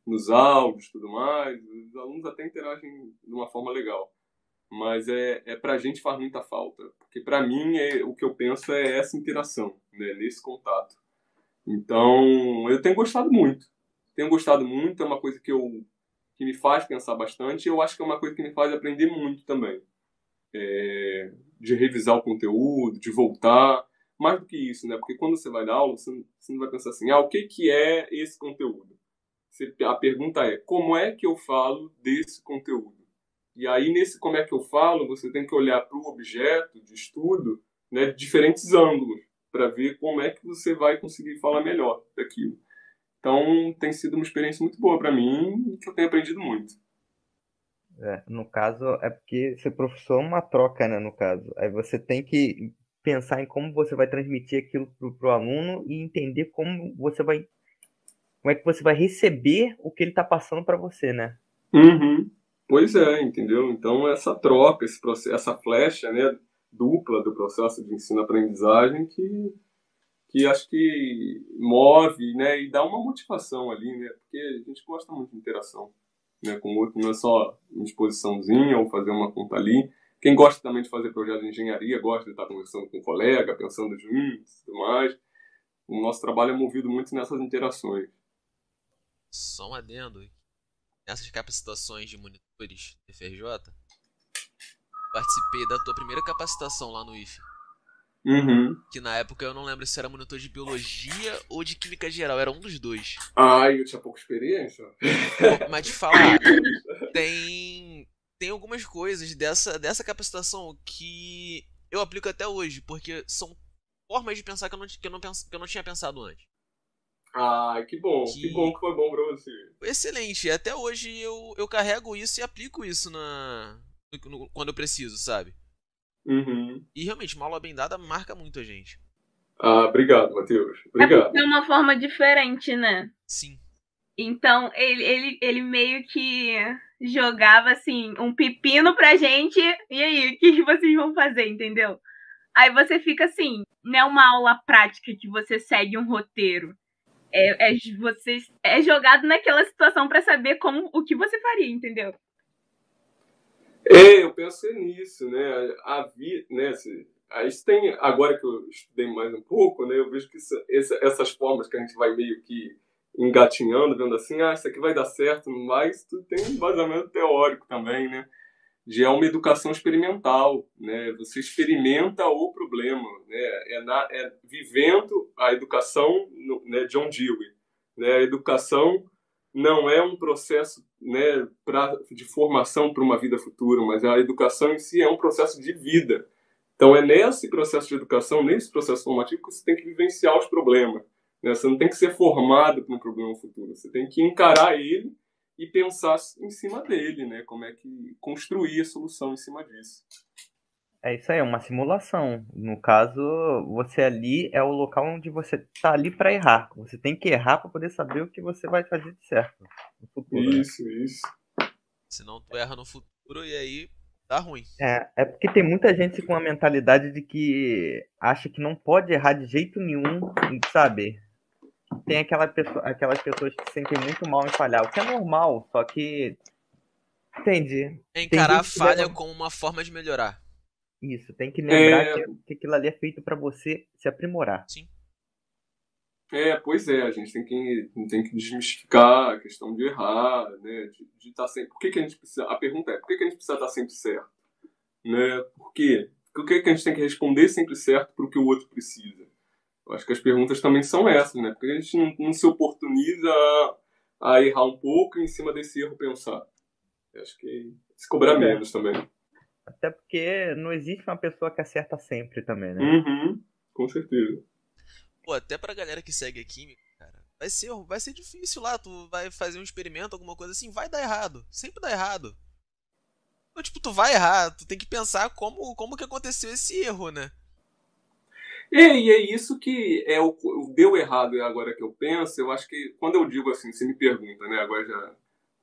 nos áudios e tudo mais, os alunos até interagem de uma forma legal. Mas para a gente faz muita falta. Porque para mim, o que eu penso é essa interação, né? Nesse contato. Então, eu tenho gostado muito. Tenho gostado muito, é uma coisa que me faz pensar bastante. E eu acho que é uma coisa que me faz aprender muito também. De revisar o conteúdo, de voltar. Mais do que isso, né? Porque quando você vai dar aula, você não vai pensar assim, o que é esse conteúdo? A pergunta é, como é que eu falo desse conteúdo? E aí, nesse como é que eu falo, você tem que olhar para o objeto de estudo, né, de diferentes ângulos, para ver como é que você vai conseguir falar melhor daquilo. Então, tem sido uma experiência muito boa para mim e que eu tenho aprendido muito. No caso, é porque ser professor é uma troca, né, no caso. Aí você tem que pensar em como você vai transmitir aquilo pro aluno e entender como é que você vai receber o que ele está passando para você, né? Uhum. Pois é, entendeu? Então, essa troca, esse processo, essa flecha, né, dupla do processo de ensino-aprendizagem que acho que move, né, e dá uma motivação ali, né, porque a gente gosta muito de interação, né, com o outro, não é só uma exposiçãozinha ou fazer uma conta ali. Quem gosta também de fazer projeto de engenharia, gosta de estar conversando com um colega, pensando juntos e tudo mais. O nosso trabalho é movido muito nessas interações. Só um adendo. Nessas capacitações de monitores da FRJ, participei da tua primeira capacitação lá no IFE. Uhum. Que na época eu não lembro se era monitor de biologia ou de química geral, era um dos dois. Eu tinha pouca experiência. Mas te falar, tem algumas coisas dessa capacitação que eu aplico até hoje, porque são formas de pensar que eu não tinha pensado antes. Que bom. Que bom que foi bom pra você. Excelente. Até hoje eu carrego isso e aplico isso quando eu preciso, sabe? Uhum. E realmente, uma aula bem dada marca muito a gente. Obrigado, Matheus. Obrigado. É uma forma diferente, né? Sim. Então, ele meio que jogava, assim, um pepino pra gente. E aí, o que vocês vão fazer, entendeu? Aí você fica assim, não é uma aula prática que você segue um roteiro. Você é jogado naquela situação pra saber o que você faria, entendeu? Eu pensei nisso, né? Isso tem, agora que eu estudei mais um pouco, né? Eu vejo que essas formas que a gente vai meio que engatinhando, vendo assim, isso aqui vai dar certo, mas tudo tem um embasamento teórico também, né? É uma educação experimental, né? Você experimenta o problema, né? Vivendo a educação, né? John Dewey, né? A educação não é um processo, né, de formação para uma vida futura, mas a educação em si é um processo de vida. Então é nesse processo de educação, nesse processo formativo, que você tem que vivenciar os problemas, né? Você não tem que ser formado para um problema futuro, você tem que encarar ele e pensar em cima dele, né? Como é que construir a solução em cima disso. É isso aí, é uma simulação. No caso, você ali é o local onde você está ali para errar. Você tem que errar para poder saber o que você vai fazer de certo no futuro. Isso. Senão tu erra no futuro e aí dá ruim. É porque tem muita gente com a mentalidade de que acha que não pode errar de jeito nenhum, sabe? Tem aquelas pessoas que se sentem muito mal em falhar, o que é normal, só que... Entendi. É encarar a falha como uma forma de melhorar. Isso, tem que lembrar que aquilo ali é feito para você se aprimorar. Sim. Pois é, a gente tem que desmistificar a questão de errar, né? De estar sempre. Por que a gente precisa. A pergunta é: por que a gente precisa estar sempre certo? Né? Por quê? Por que a gente tem que responder sempre certo para o que o outro precisa? Eu acho que as perguntas também são essas, né? Porque a gente não se oportuniza a errar um pouco e em cima desse erro pensar. Eu acho que se cobrar menos também. Até porque não existe uma pessoa que acerta sempre também, né? Uhum, com certeza. Pô, até pra galera que segue a química, cara, vai ser difícil lá. Tu vai fazer um experimento, alguma coisa assim, vai dar errado. Sempre dá errado. Então, tipo, tu vai errar, tu tem que pensar como que aconteceu esse erro, né? E é isso que é o deu errado agora que eu penso. Eu acho que quando eu digo assim, você me pergunta, né, agora já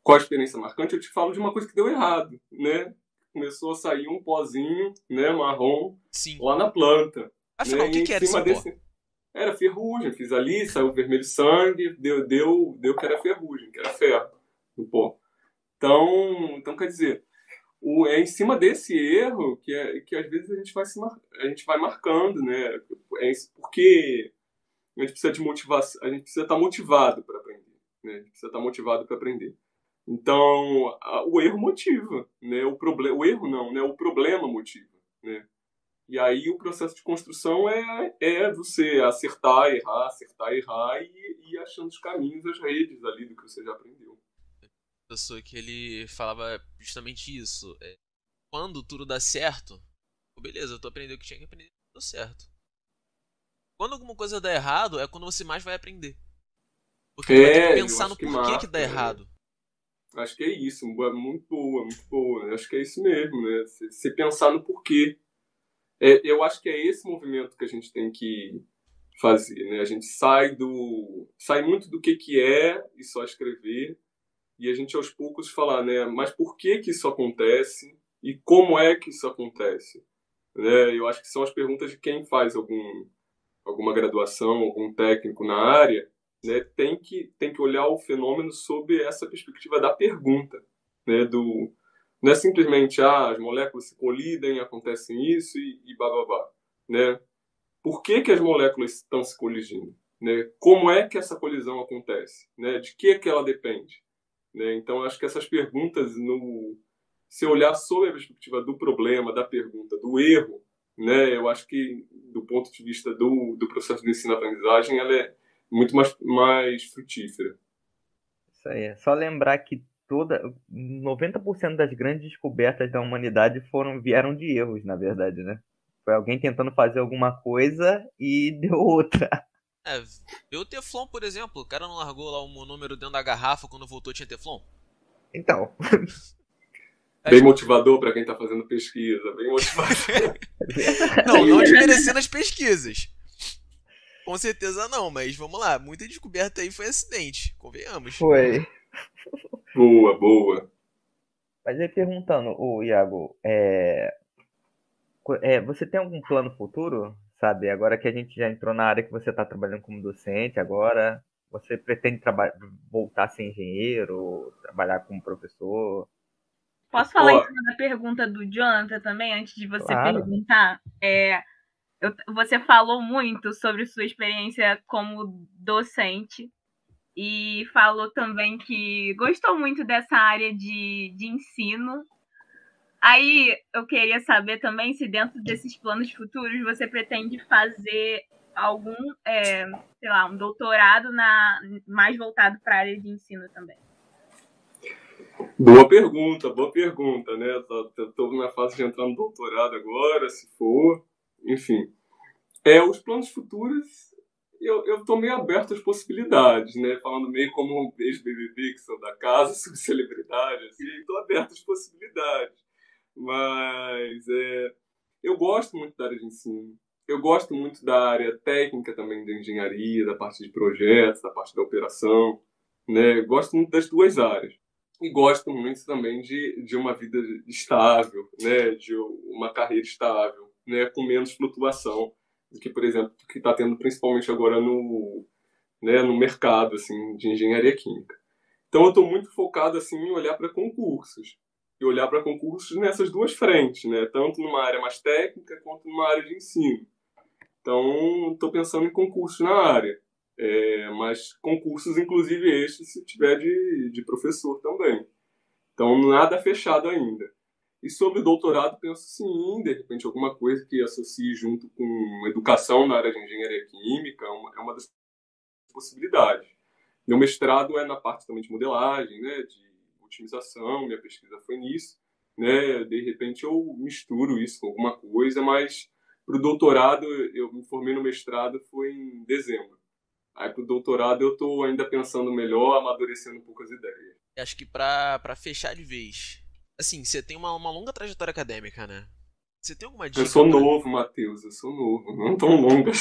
qual a experiência marcante, eu te falo de uma coisa que deu errado, né? Começou a sair um pozinho, né, marrom, Sim. lá na planta. Afinal, Né? o que E em que era esse cima pó? desse. Era ferrugem, fiz ali, saiu vermelho sangue, deu que era ferrugem, que era ferro no pó. Então quer dizer, é em cima desse erro que às vezes a gente vai marcando, né? Porque a gente precisa de motivação, a gente precisa estar motivado para aprender, né? A gente precisa estar motivado para aprender. Então, o erro motiva, né? O erro não, né? O problema motiva, né? E aí o processo de construção é você acertar, errar e ir achando os caminhos, as redes ali do que você já aprendeu. Pessoa que ele falava justamente isso. Quando tudo dá certo, pô, beleza, tu aprendeu o que tinha que aprender, deu certo. Quando alguma coisa dá errado, é quando você mais vai aprender. Porque tu vai ter que Eu pensar no acho que porquê que dá marca, né? errado. Acho que é isso, muito boa, muito boa. Né? Acho que é isso mesmo, né? Você pensar no porquê. Eu acho que é esse movimento que a gente tem que fazer, né? A gente sai muito do que é e só escrever, e a gente aos poucos falar, né? Mas por que isso acontece e como é que isso acontece? Né? Eu acho que são as perguntas de quem faz alguma graduação, algum técnico na área, né? Tem que olhar o fenômeno sob essa perspectiva da pergunta, né? Não é simplesmente, as moléculas se colidem, acontecem isso e bababá, né? Por que as moléculas estão se colidindo? Né? Como é que essa colisão acontece? Né? De que ela depende? Né? Então, acho que essas perguntas, se olhar sob a perspectiva do problema, da pergunta, do erro, né? Eu acho que, do ponto de vista do processo de ensino-aprendizagem, ela é muito mais frutífera. Isso aí. É só lembrar que 90% das grandes descobertas da humanidade vieram de erros, na verdade, né? Foi alguém tentando fazer alguma coisa e deu outra. Vê o Teflon, por exemplo. O cara não largou lá um número dentro da garrafa quando voltou tinha Teflon? Então. Bem motivador para quem está fazendo pesquisa, bem motivador. Não desmerecendo as pesquisas. Com certeza não, mas vamos lá. Muita descoberta aí foi acidente, convenhamos. Foi. Boa. Mas aí perguntando, Iago, você tem algum plano futuro? Sabe, agora que a gente já entrou na área que você está trabalhando como docente, agora você pretende voltar a ser engenheiro, trabalhar como professor? Posso falar em cima da pergunta do Jonathan também, antes de você perguntar? Você falou muito sobre sua experiência como docente e falou também que gostou muito dessa área de ensino. Aí eu queria saber também se dentro desses planos futuros você pretende fazer algum, sei lá, um doutorado mais voltado para a área de ensino também. Boa pergunta, né? Estou na fase de entrar no doutorado agora, se for. Enfim. Os planos futuros, eu estou meio aberto às possibilidades, né? Falando meio como um ex-BBB que sou da casa, subcelebridade, assim, estou aberto às possibilidades. Mas eu gosto muito da área de ensino. Eu gosto muito da área técnica também da engenharia, da parte de projetos, da parte da operação. Né? Gosto muito das duas áreas. E gosto muito também de uma vida estável, né? De uma carreira estável, né? Com menos flutuação do que, por exemplo, que está tendo principalmente agora no mercado assim, de engenharia química. Então eu estou muito focado assim, em olhar para concursos. E olhar para concursos nessas duas frentes, né? Tanto numa área mais técnica quanto numa área de ensino. Então, estou pensando em concursos na área. Mas concursos, inclusive estes, se tiver de professor também. Então, nada fechado ainda. E sobre o doutorado, penso sim, de repente, alguma coisa que associe junto com educação na área de engenharia química é uma das possibilidades. Meu mestrado é na parte também de modelagem, né, de otimização, minha pesquisa foi nisso. Né, de repente, eu misturo isso com alguma coisa, mas para o doutorado, eu me formei no mestrado, foi em dezembro. Aí, para o doutorado, eu estou ainda pensando melhor, amadurecendo um pouco as ideias. Acho que pra fechar de vez. Assim, você tem uma longa trajetória acadêmica, né? Você tem alguma dica? Eu sou novo, Matheus, eu sou novo. Não tão longa.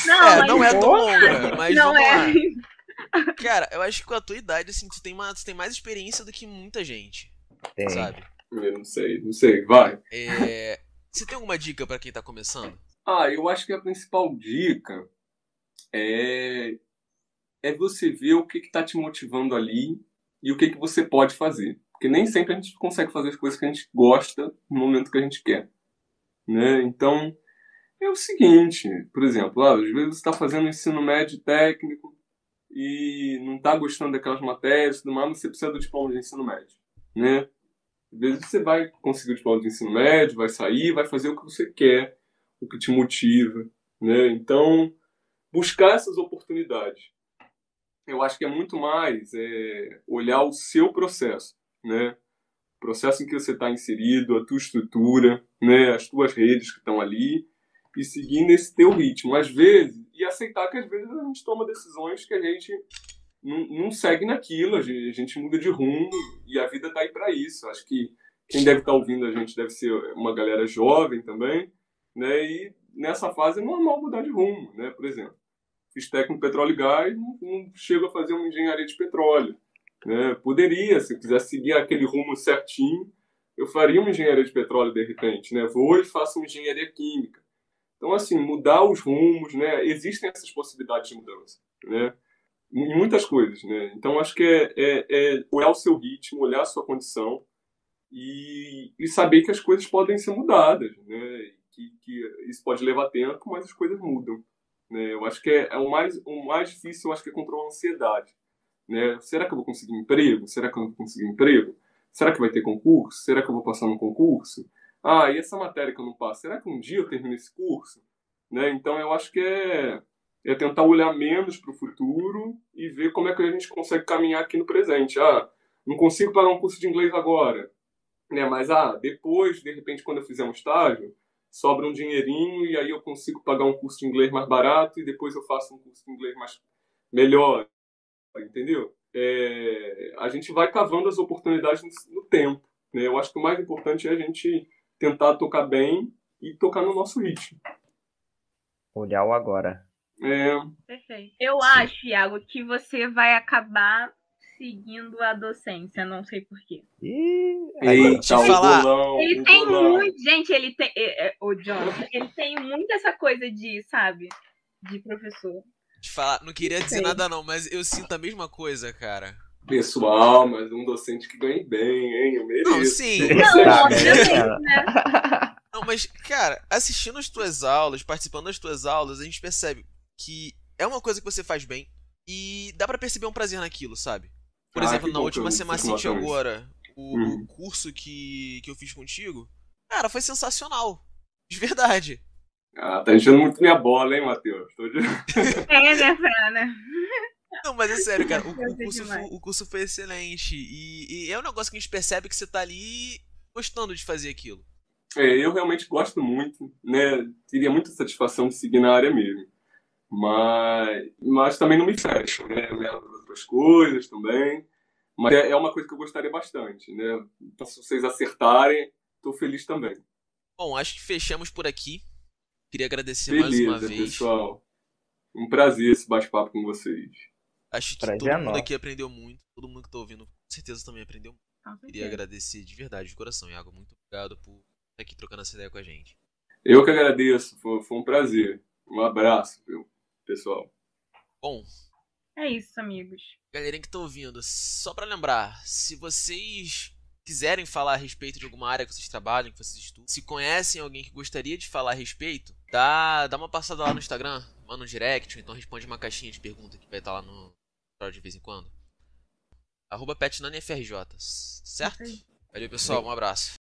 Não é tão longa, mas não vamos é. lá. Cara, eu acho que com a tua idade, assim, tu tem mais experiência do que muita gente. Tem. Sabe? Eu não sei, vai. Você tem alguma dica pra quem tá começando? Eu acho que a principal dica é você ver o que está te motivando ali e o que você pode fazer. Porque nem sempre a gente consegue fazer as coisas que a gente gosta no momento que a gente quer. Né? Então, é o seguinte, por exemplo, às vezes você está fazendo ensino médio técnico e não está gostando daquelas matérias, tudo mais, mas você precisa do diploma de ensino médio. Né? Às vezes você vai conseguir o diploma de ensino médio, vai sair, vai fazer o que você quer, o que te motiva. Né? Então, buscar essas oportunidades. Eu acho que é muito mais olhar o seu processo, né? O processo em que você está inserido, a tua estrutura, né? As tuas redes que estão ali e seguir nesse teu ritmo. Às vezes, e aceitar que às vezes a gente toma decisões que a gente não segue naquilo, a gente muda de rumo e a vida está aí para isso. Acho que quem deve estar ouvindo a gente deve ser uma galera jovem também, né? E nessa fase é normal mudar de rumo, né? Por exemplo, fiz técnico petróleo e gás, não chego a fazer uma engenharia de petróleo. Né? Poderia, se eu quisesse seguir aquele rumo certinho, eu faria uma engenharia de petróleo de repente. Né? Vou e faço uma engenharia química. Então, assim, mudar os rumos, né? Existem essas possibilidades de mudança. Né? Em muitas coisas. Né? Então, acho que é olhar o seu ritmo, olhar a sua condição e saber que as coisas podem ser mudadas. Né? Que isso pode levar tempo, mas as coisas mudam. Né? Eu acho que o mais difícil, eu acho que é controlar a ansiedade. Né? Será que eu vou conseguir emprego? Será que eu não vou conseguir emprego? Será que vai ter concurso? Será que eu vou passar no concurso? E essa matéria que eu não passo? Será que um dia eu termino esse curso? Né? Então eu acho que é tentar olhar menos para o futuro e ver como é que a gente consegue caminhar aqui no presente. Não consigo pagar um curso de inglês agora. Né? Mas depois, de repente, quando eu fizer um estágio, sobra um dinheirinho e aí eu consigo pagar um curso de inglês mais barato e depois eu faço um curso de inglês melhor, entendeu? A gente vai cavando as oportunidades no tempo. Né? Eu acho que o mais importante é a gente tentar tocar bem e tocar no nosso ritmo. Olhar o agora. Perfeito. Eu acho, Iago, que você vai acabar seguindo a docência, não sei porquê. Eita, ele tem muito. Gente, ele tem. O Jonathan, ele tem muito essa coisa de, sabe? De professor. De falar, não queria dizer nada, não, mas eu sinto a mesma coisa, cara. Pessoal, mas um docente que ganhe bem, hein? Eu mereço. Não, sim. Não, mas, cara, assistindo as tuas aulas, participando das tuas aulas, a gente percebe que é uma coisa que você faz bem e dá pra perceber um prazer naquilo, sabe? Por exemplo, na última Semacite agora, o curso que eu fiz contigo, cara, foi sensacional. De verdade. Tá enchendo muito minha bola, hein, Matheus? Né? Não, mas é sério, cara, o curso foi excelente. E é um negócio que a gente percebe que você tá ali gostando de fazer aquilo. Eu realmente gosto muito, né? Teria muita satisfação de seguir na área mesmo. Mas também não me fecho, né? Eu levo outras coisas também. Mas é uma coisa que eu gostaria bastante, né? Então, se vocês acertarem, tô feliz também. Bom, acho que fechamos por aqui. Queria agradecer mais uma vez. Pessoal. Um prazer esse bate-papo com vocês. Acho que todo mundo aqui aprendeu muito. Todo mundo que tá ouvindo, com certeza também aprendeu muito. Queria agradecer de verdade, de coração, Iago. Muito obrigado por estar aqui trocando essa ideia com a gente. Eu que agradeço. Foi um prazer. Um abraço, pessoal. Bom. É isso, amigos. Galerinha que tá ouvindo, só pra lembrar, se vocês quiserem falar a respeito de alguma área que vocês trabalham, que vocês estudam, se conhecem alguém que gostaria de falar a respeito, dá uma passada lá no Instagram, manda um direct, ou então responde uma caixinha de pergunta que vai estar lá no story de vez em quando. @petnanifrj, certo? Valeu, pessoal, um abraço.